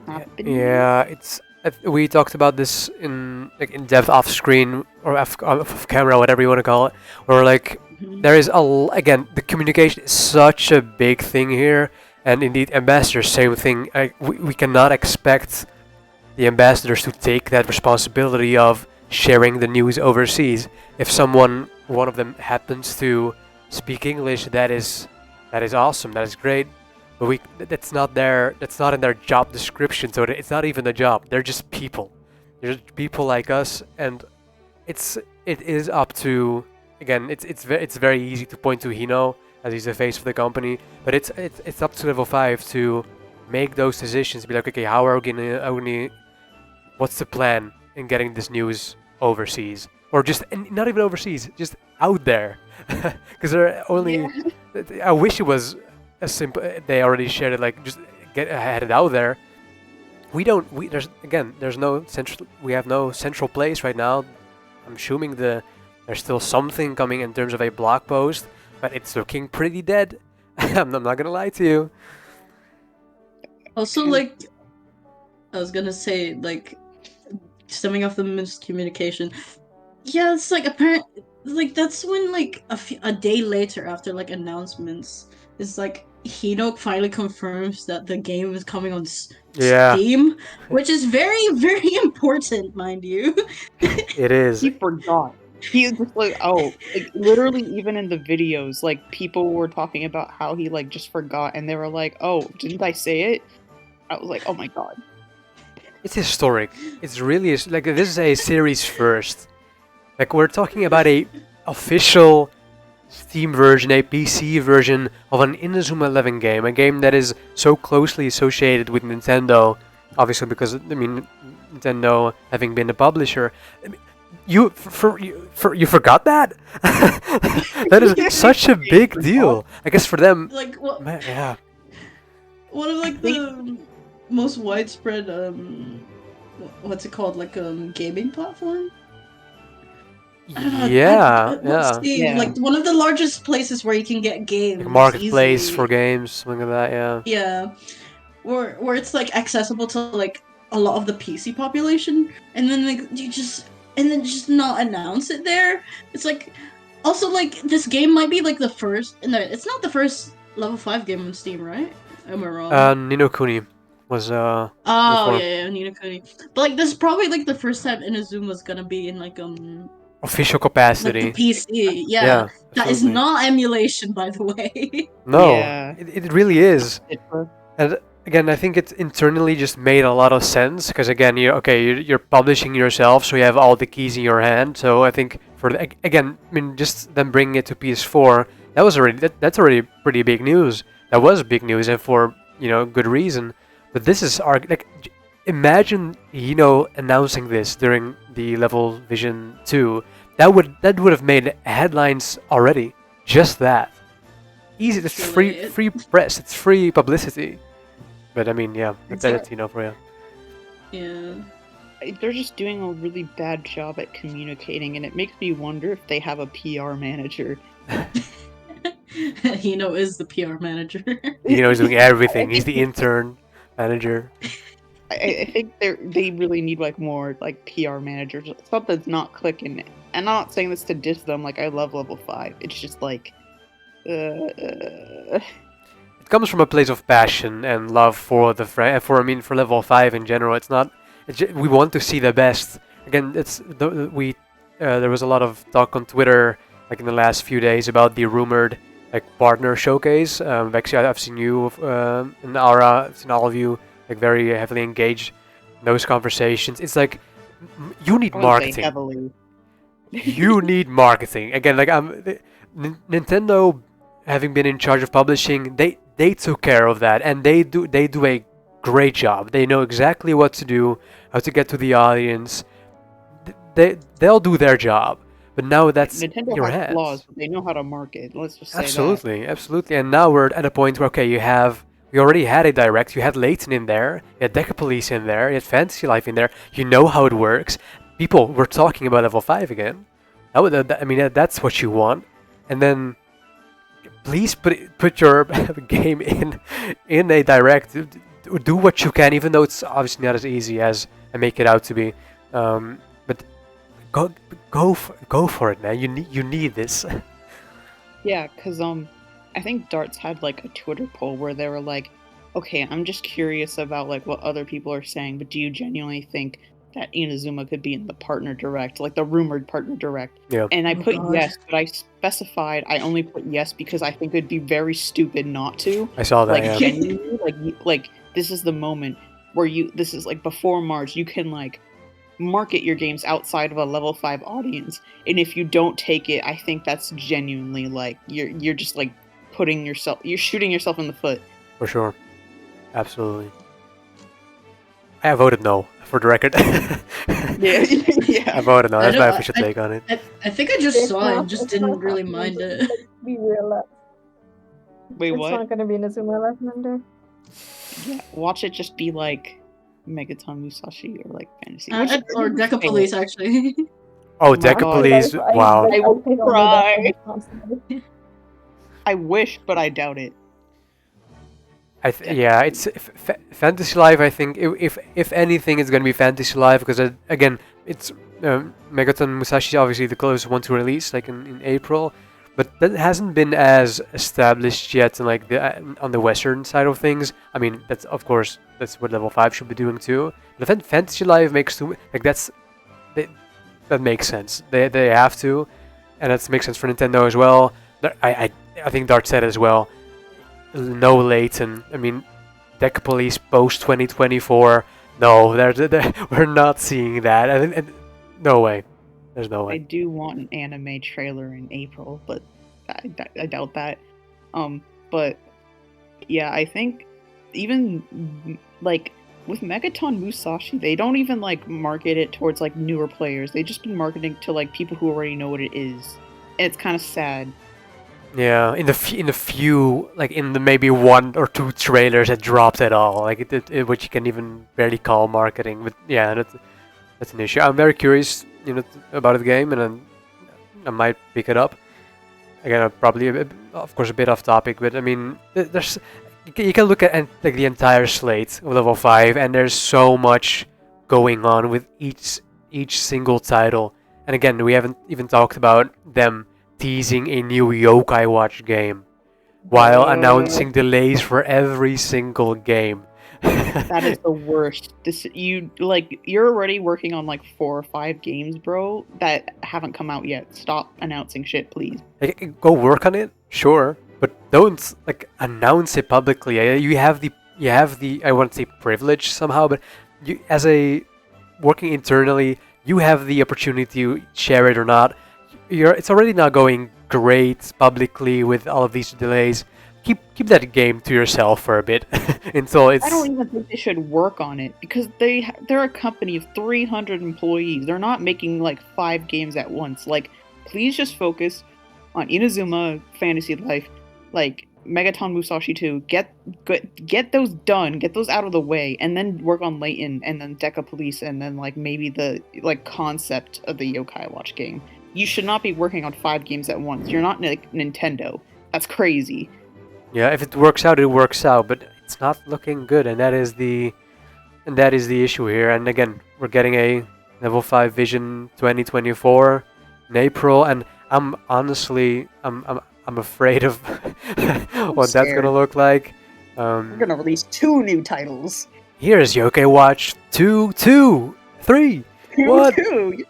happening. Yeah, it's. We talked about this in in depth off screen or off camera, whatever you want to call it. Where like there is again, the communication is such a big thing here, and indeed ambassadors, same thing. We cannot expect the ambassadors to take that responsibility of sharing the news overseas. If one of them happens to speak English, that is awesome. That is great. But that's not in their job description. So it's not even a job. They're just people. They're just people like us, and it is up to, again, it's very easy to point to Hino as he's the face of the company, but it's up to Level 5 to make those decisions. Be like, okay, how are we gonna what's the plan in getting this news overseas, or just not even overseas, just out there, because there are only. Yeah. I wish it was as simple. They already shared it. Like, just had it out there. There's no central. We have no central place right now. I'm assuming there's still something coming in terms of a blog post, but it's looking pretty dead. I'm not gonna lie to you. Also, like, I was gonna say, like, stemming off the miscommunication. Yeah, it's like apparent. Like that's when like a day later after like announcements, it's like Hino finally confirms that the game is coming on Yeah, Steam, which is very very important, mind you. it is. He forgot. He was just like, oh, like literally, even in the videos, like people were talking about how he like just forgot, and they were like, oh, didn't I say it? I was like, oh my god. It's historic. It's really like, this is a series first. Like, we're talking about a official Steam version, a PC version of an Inazuma 11 game, a game that is so closely associated with Nintendo, obviously because, I mean, Nintendo having been the publisher. I mean, you forgot that? That is such a big deal. I guess for them, Like what? yeah. One of like the most widespread what's it called, like gaming platform. I don't know. Yeah, What's yeah. the Yeah. like one of the largest places where you can get Like games a marketplace easily? for games, something like that. Yeah. Yeah, where it's like accessible to like a lot of the PC population, and then like just not announce it there. It's like also like this game might be like the first. No, it's not the first level 5 game on Steam, right? Am I wrong? Ni no Kuni was Oh before yeah, Nina Kuni. But like this is probably like the first time Inazuma's gonna be in official like the capacity. PC. Yeah, Yeah, that is absolutely. not emulation, by the way. No, Yeah. it really is. Citra. And again, I think it internally just made a lot of sense because again, you're publishing yourself, so you have all the keys in your hand. So I think again, I mean, just them bringing it to PS4, that's already pretty big news. That was big news, and for good reason. But this is imagine announcing this during the Level Vision 2. That would have made headlines already. Just that. Easy. It's Truly, free press. It's free publicity. But I mean, yeah, that's Exactly. for you. Yeah. They're just doing a really bad job at communicating, and it makes me wonder if they have a PR manager. Hino is the PR manager. He's doing everything. He's the intern manager. I think they really need like more like PR managers. Something's not clicking. And I'm not saying this to diss them. Like I love level 5. It's just like, It comes from a place of passion and love for for level 5 in general. It's not. We want to see the best. Again, there was a lot of talk on Twitter like in the last few days about the rumored like partner showcase. Actually, I've seen you and Ara. I've seen all of you like very heavily engaged in those conversations. It's like you need I wouldn't say marketing. heavily. You need marketing. Again, like Nintendo having been in charge of publishing, they took care of that, and they do a great job. They know exactly what to do, how to get to the audience. They'll do their job. But now that's in Nintendo your has hands. flaws, but they know how to market. Let's just say Absolutely. And now we're at a point where we already had a direct. You had Layton in there, you had Deca Police in there, you had Fantasy Life in there. You know how it works. People were talking about level 5 again. That's what you want. And then please put your game in a direct. Do what you can, even though it's obviously not as easy as I make it out to be. But go for it, man. You need this. Yeah, because I think Darts had like a Twitter poll where they were like, okay, I'm just curious about like what other people are saying, but do you genuinely think that Inazuma could be in the partner direct, like the rumored partner direct? Yeah. And I Oh, put God. yes, but I specified I only put yes because I think it'd be very stupid not to. I saw that. Like Yeah. genuinely, like this is the moment where this is like before March, you can like market your games outside of a level 5 audience, and if you don't take it, I think that's genuinely like you're just like you're shooting yourself in the foot. For sure. Absolutely. I voted no, for the record. Yeah. I voted no. I That's my don't- official take on it. I think I just saw it and just didn't really mind it. Be real. Wait, It's what? not going to be Inazuma 11 under. Yeah, watch it just be like Megaton Musashi or like Fantasy. Which Or Deca Police, actually. Oh, my Deca God. Police. Wow. I will take all cry. the responsibility. I wish, but I doubt it. Yeah, it's Fantasy Life. I think if anything, it's gonna be Fantasy Life because again, it's Megaton Musashi is obviously the closest one to release, like in April, but that hasn't been as established yet in like on the Western side of things. I mean, that's what level 5 should be doing too. But if Fantasy Life makes that makes sense. They have to, and that makes sense for Nintendo as well. I think Dart said as well. No Layton. I mean, Deca Police post 2024. No, we're not seeing that. And no way. There's no I way. do want an anime trailer in April, but I doubt that. But yeah, I think even like with Megaton Musashi, they don't even like market it towards like newer players. They just been marketing to like people who already know what it is, and it's kind of sad. Yeah, in the few, like in the maybe 1 or 2 trailers that dropped at all, like which you can even barely call marketing. But yeah, that's an issue. I'm very curious, about the game, and I might pick it up. Again, probably, of course, a bit off topic, but I mean, there's you can look at like the entire slate of level 5, and there's so much going on with each single title. And again, we haven't even talked about them teasing a new Yokai Watch game while announcing delays for every single game. That is the worst. You're already working on like 4 or 5 games, bro, that haven't come out yet. Stop announcing shit, please. Like, go work on it, sure, but don't like announce it publicly. You have the I won't say privilege somehow, but you, as a working internally, you have the opportunity to share it or not. It's already not going great publicly with all of these delays. Keep that game to yourself for a bit until it's. I don't even think they should work on it because they're a company of 300 employees. They're not making like 5 games at once. Like, please just focus on Inazuma Fantasy Life, like Megaton Musashi 2. Get those done. Get those out of the way, and then work on Layton and then Deca Police and then like maybe the like concept of the Yokai Watch game. You should not be working on 5 games at once. You're not like Nintendo. That's crazy. Yeah, if it works out, it works out, but it's not looking good, and that is the issue here. And again, we're getting a level 5 Vision 2024 in April, and I'm honestly I'm afraid of what that's gonna look like. We're gonna release 2 new titles. Here's Yokai Watch 2, 3. What? 2.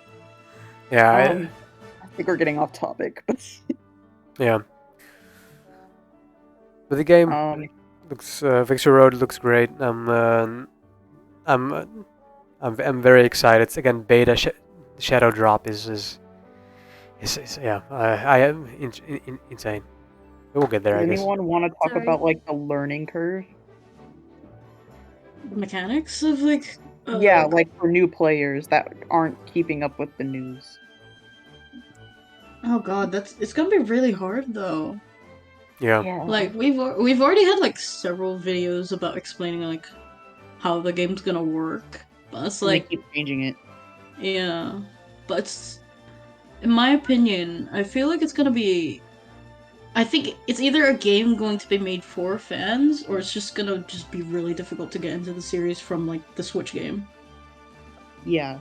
Yeah, I think we're getting off topic. yeah. But the game looks Victory Road looks great. I'm very excited. Again, beta Shadow Drop is yeah. I am insane. We'll get there. Does I guess. anyone want to talk Sorry. about like the learning curve? The mechanics of like. Yeah, like for new players that aren't keeping up with the news. Oh god, it's gonna be really hard though. Yeah. Like we've already had like several videos about explaining like how the game's gonna work, but it's They like keep changing it. yeah, but it's, in my opinion, I feel like it's gonna be. I think it's either a game going to be made for fans, or it's just gonna be really difficult to get into the series from like the Switch game. Yeah.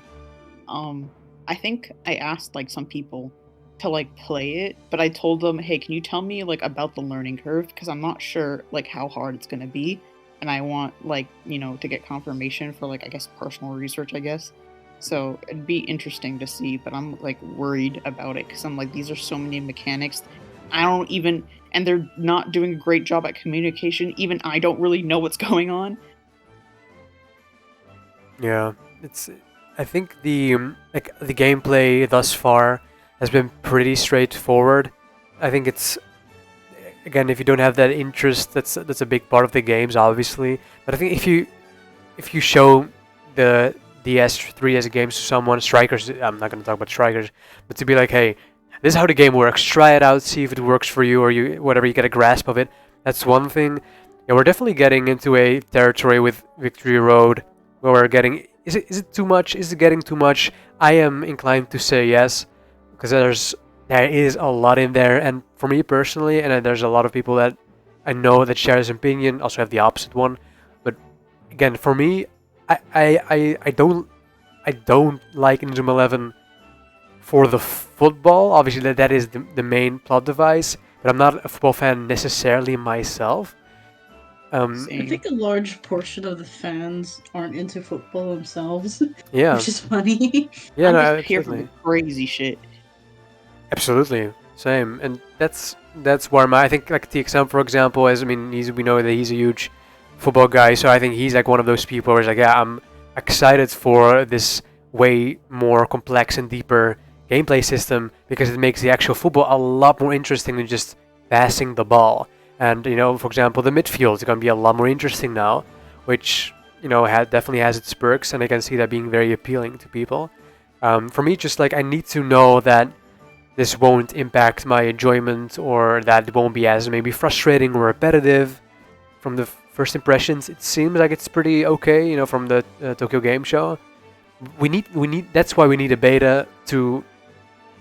I think I asked like some people to like play it, but I told them, hey, can you tell me like about the learning curve? Because I'm not sure like how hard it's gonna be, and I want like, you know, to get confirmation for like I guess personal research, I guess. So it'd be interesting to see, but I'm like worried about it because I'm like, these are so many mechanics. I don't even, and they're not doing a great job at communication. Even I don't really know what's going on. Yeah. I think the gameplay thus far has been pretty straightforward. I think it's, again, if you don't have that interest, that's a big part of the games, obviously. But I think if you show the DS3 games to someone, strikers, I'm not going to talk about strikers, but to be like, hey, this is how the game works. Try it out, see if it works for you, or you get a grasp of it. That's one thing. Yeah, we're definitely getting into a territory with Victory Road where we're getting. Is it too much? Is it getting too much? I am inclined to say yes, because there is a lot in there, and for me personally, and there's a lot of people that I know that share this opinion, also have the opposite one. But again, for me, I don't like Inazuma 11 for the football. Obviously, that is the main plot device, but I'm not a football fan necessarily myself. I think a large portion of the fans aren't into football themselves. Yeah, Which is funny. yeah, I'm no, just here for absolutely. the crazy shit. Absolutely, same, and that's where I think like TXM, for example, is, I mean, we know that he's a huge football guy, so I think he's like one of those people where he's like, yeah, I'm excited for this way more complex and deeper gameplay system because it makes the actual football a lot more interesting than just passing the ball. And you know, for example, the midfield is going to be a lot more interesting now, which, you know, definitely has its perks, and I can see that being very appealing to people. For me, just like I need to know that this won't impact my enjoyment, or that it won't be as maybe frustrating or repetitive. From the first impressions, it seems like it's pretty okay, you know, from the Tokyo Game Show. We need that's why we need a beta to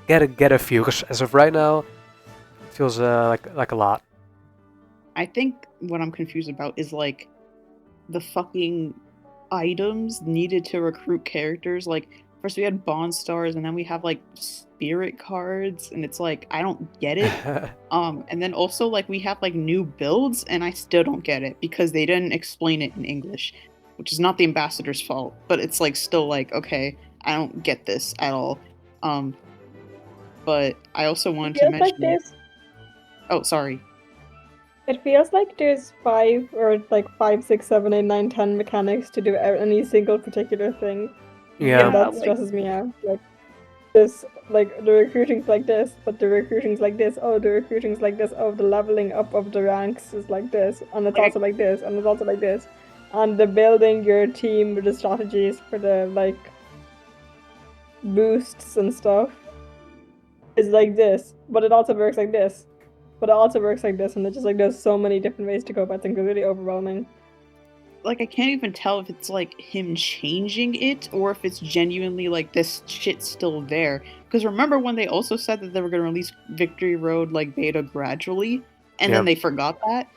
get a few, because as of right now, it feels like a lot. I think what I'm confused about is like the fucking items needed to recruit characters. Like first we had bond stars, and then we have like spirit cards, and it's like I don't get it. And then also like we have like new builds, and I still don't get it because they didn't explain it in English, which is not the ambassador's fault, but it's like still like okay, I don't get this at all. But I also wanted to Feels like mention. this. Oh, sorry. It feels like there's 5 or like 5, 6, 7, 8, 9, 10 mechanics to do any single particular thing. Yeah. And that like- stresses me out. Like this, like the recruiting's like this, but the recruiting's like this. Oh, the recruiting's like this. Oh, the leveling up of the ranks is like this, and it's Like- also like this, and it's also like this. And the building your team with the strategies for the like boosts and stuff is like this, but it also works like this. But it also works like this, and it's just like there's so many different ways to go about things. It's really overwhelming. Like I can't even tell if it's like him changing it or if it's genuinely like this shit's still there. Because remember when they also said that they were gonna release Victory Road like beta gradually, and then they forgot that?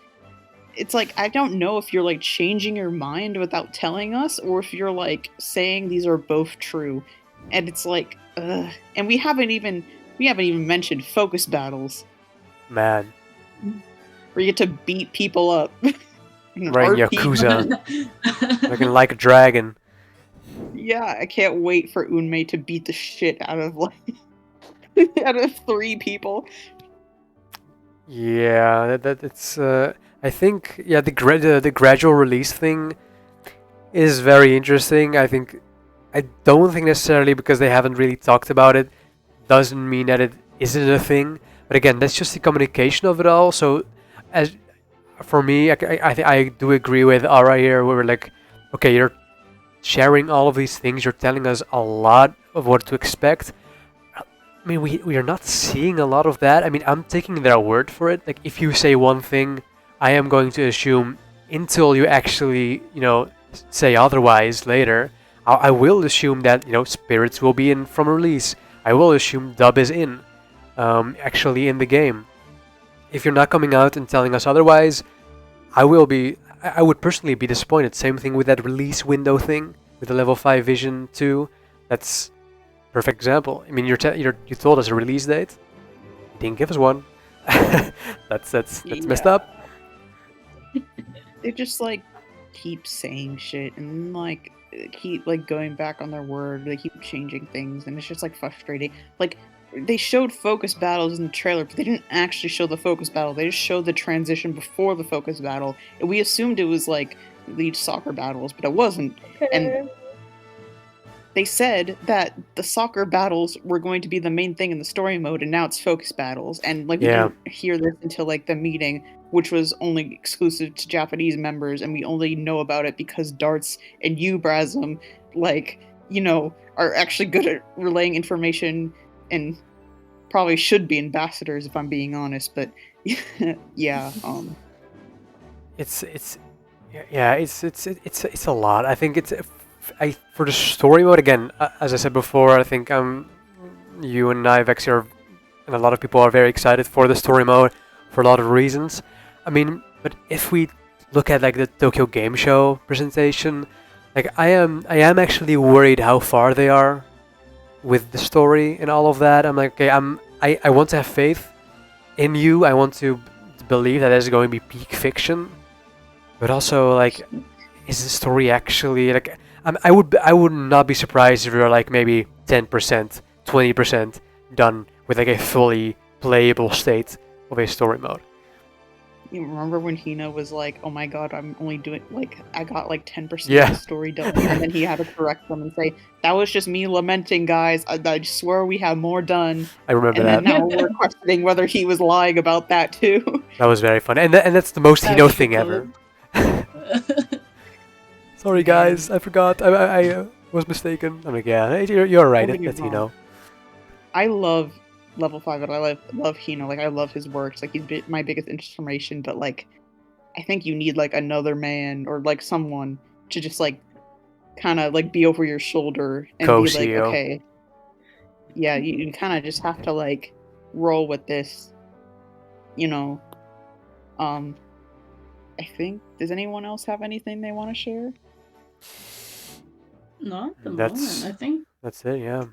It's like I don't know if you're like changing your mind without telling us, or if you're like saying these are both true. And it's like, ugh. And we haven't even mentioned focus battles. Man, Where you get to beat people up. right in Yakuza. Looking like a dragon. Yeah, I can't wait for Unmei to beat the shit out of like out of 3 people. Yeah, it's. I think the gradual release thing is very interesting. I don't think necessarily because they haven't really talked about it doesn't mean that it isn't a thing. But again, that's just the communication of it all. So, as for me, I do agree with Ara here. Where we're like, okay, you're sharing all of these things. You're telling us a lot of what to expect. I mean, we are not seeing a lot of that. I mean, I'm taking their word for it. Like, if you say one thing, I am going to assume until you actually, say otherwise later. I will assume that spirits will be in from release. I will assume dub is in. Actually in the game. If you're not coming out and telling us otherwise, I would personally be disappointed. Same thing with that release window thing with the level 5 vision 2. That's a perfect example. I mean, you told us a release date. You didn't give us one. that's messed up. They just like keep saying shit and like keep like going back on their word. They keep changing things, and it's just like frustrating. Like they showed focus battles in the trailer, but they didn't actually show the focus battle. They just showed the transition before the focus battle, and we assumed it was like lead soccer battles, but it wasn't. Okay. And they said that the soccer battles were going to be the main thing in the story mode, and now it's focus battles. And like we didn't hear this until like the meeting, which was only exclusive to Japanese members, and we only know about it because Darts and you, Brasm, are actually good at relaying information and probably should be ambassadors if I'm being honest. But yeah, It's a lot. I think for the story mode again, as I said before, I think you and I, Vexi, and a lot of people are very excited for the story mode for a lot of reasons. I mean, but if we look at like the Tokyo Game Show presentation, like I am actually worried how far they are with the story and all of that. I'm like, okay, I want to have faith in you. I want to believe that there's going to be peak fiction, but also like, is the story actually like? I would not be surprised if you're like maybe 10%, 20% done with like a fully playable state of a story mode. you remember when Hina was like, "Oh my god, I'm only doing like I got like 10% of Yeah. the story done," and then he had to correct them and say, "That was just me lamenting, guys. I swear we have more done." I remember And that. then now we're questioning whether he was lying about that too. That was very fun, and that's the most Hino That's thing cool. ever. Sorry guys, I forgot. I was mistaken. I'm like, yeah, you're right. Don't get me That's wrong. Hino. I love level 5, and I love Hina. Like I love his works. Like he's my biggest inspiration. But like, I think you need like another man or like someone to just like kind of like be over your shoulder and be like, Co-CEO. okay, yeah, you kind of just have to like roll with this, you know. I think. Does anyone else have anything they want to share? Not at the moment. That's I think that's it. Yeah.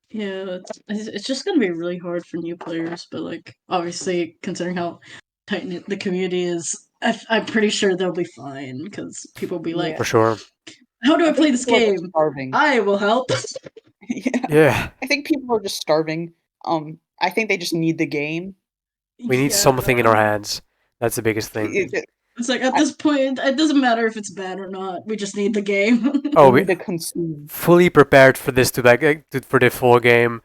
yeah, it's just gonna be really hard for new players, but like obviously considering how tight knit the community is, I'm pretty sure they'll be fine because people will be like, For Yeah, sure. "How do I I play think this people are just game? starving. I will help." Yeah, Yeah. I think people are just starving. I think they just need the game. We need something in Yeah, our hands. That's the biggest thing. it's like at I, this point, it doesn't matter if it's bad or not. We just need the game. Oh, we we need to consume. fully prepared for this for the full game.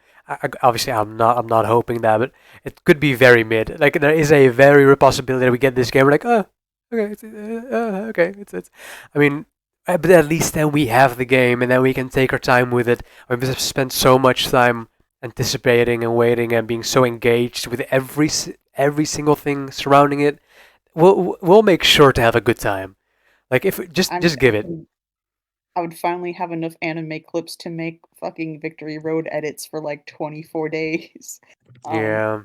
Obviously, I'm not hoping that, but it could be very mid. Like there is a very real possibility that we get this game. We're like, oh, okay, okay, it's. I mean, but at least then we have the game, and then we can take our time with it. We've spent so much time anticipating and waiting and being so engaged with every single thing surrounding it. We'll make sure to have a good time. Like if I'm just give it. thinking I would finally have enough anime clips to make fucking Victory Road edits for like 24 days. Um, Yeah.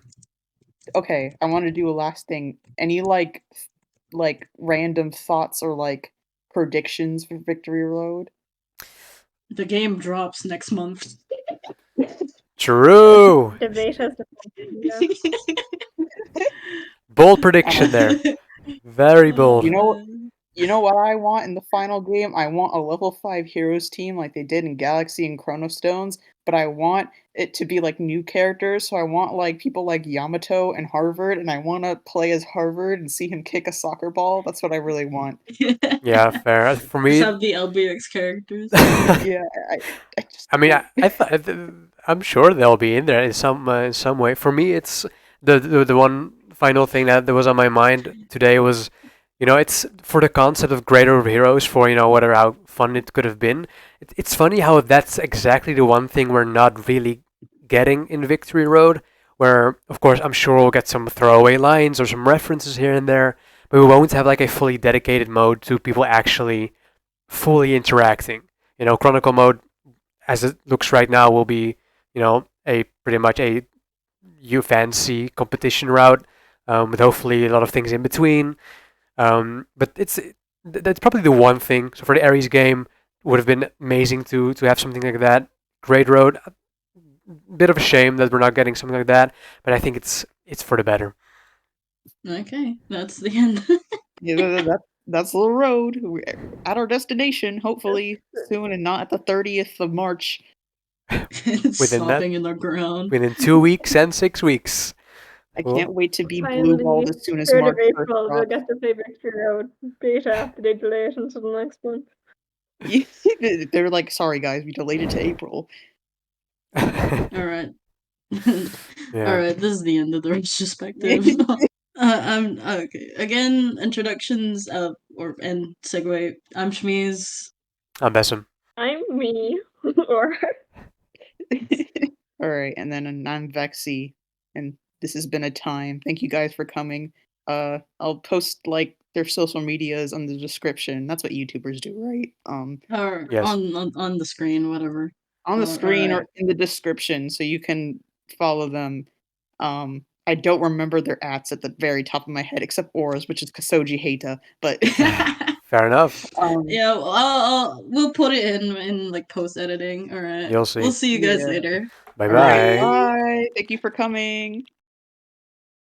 okay, I want to do a last thing. Any like random thoughts or like predictions for Victory Road? The game drops next month. True. The beta's yeah. Bold prediction there. Um, Very bold. you know Man. you know what I want in the final game? I want a level 5 heroes team like they did in Galaxy and Chrono Stones, but I want it to be like new characters. So I want like people like Yamato and Harvard, and I want to play as Harvard and see him kick a soccer ball. That's what I really want. Yeah, fair. For Just me, have the LBX characters. Yeah, I just I mean, want. I'm sure they'll be in there in some way. For me, it's the one final thing that was on my mind today was, it's for the concept of greater heroes for whatever how fun it could have been. It's funny how that's exactly the one thing we're not really getting in Victory Road. Where of course I'm sure we'll get some throwaway lines or some references here and there, but we won't have like a fully dedicated mode to people actually fully interacting. Chronicle mode as it looks right now, will be, a pretty much a you fancy competition route, with hopefully a lot of things in between. But that's probably the one thing. So for the Ares game, would have been amazing to have something like that. Great Road, a bit of a shame that we're not getting something like that, but I think it's for the better. Okay, that's the end. Yeah, that's the road. We're at our destination, hopefully soon, and not at the 30th of March. It's Within that, sobbing in the ground. within 2 weeks and 6 weeks. I Cool. can't wait to be blue Finally, balled as soon as 3rd March of 1st April, we'll drops. get to play Victory Road beta after they delay it until the next month. They're like, sorry guys, we delayed it to April. Alright. Yeah. Alright, this is the end of the retrospective. I'm okay. Again, introductions and segue. I'm Chmeese. I'm Bessem. I'm me, or Alright, and then I'm Vexy, and this has been a time. Thank you guys for coming. I'll post like their social medias on the description. That's what YouTubers do, right? Or Yes. on the screen, whatever. On the screen Alright. or in the description, so you can follow them. I don't remember their ats at the very top of my head, except Aura's, which is Kasoji Heita. But Fair enough. Yeah, we'll put it in like post editing. Alright. You'll see. We'll see you guys Yeah. later. Bye All right, bye. bye. Thank you for coming.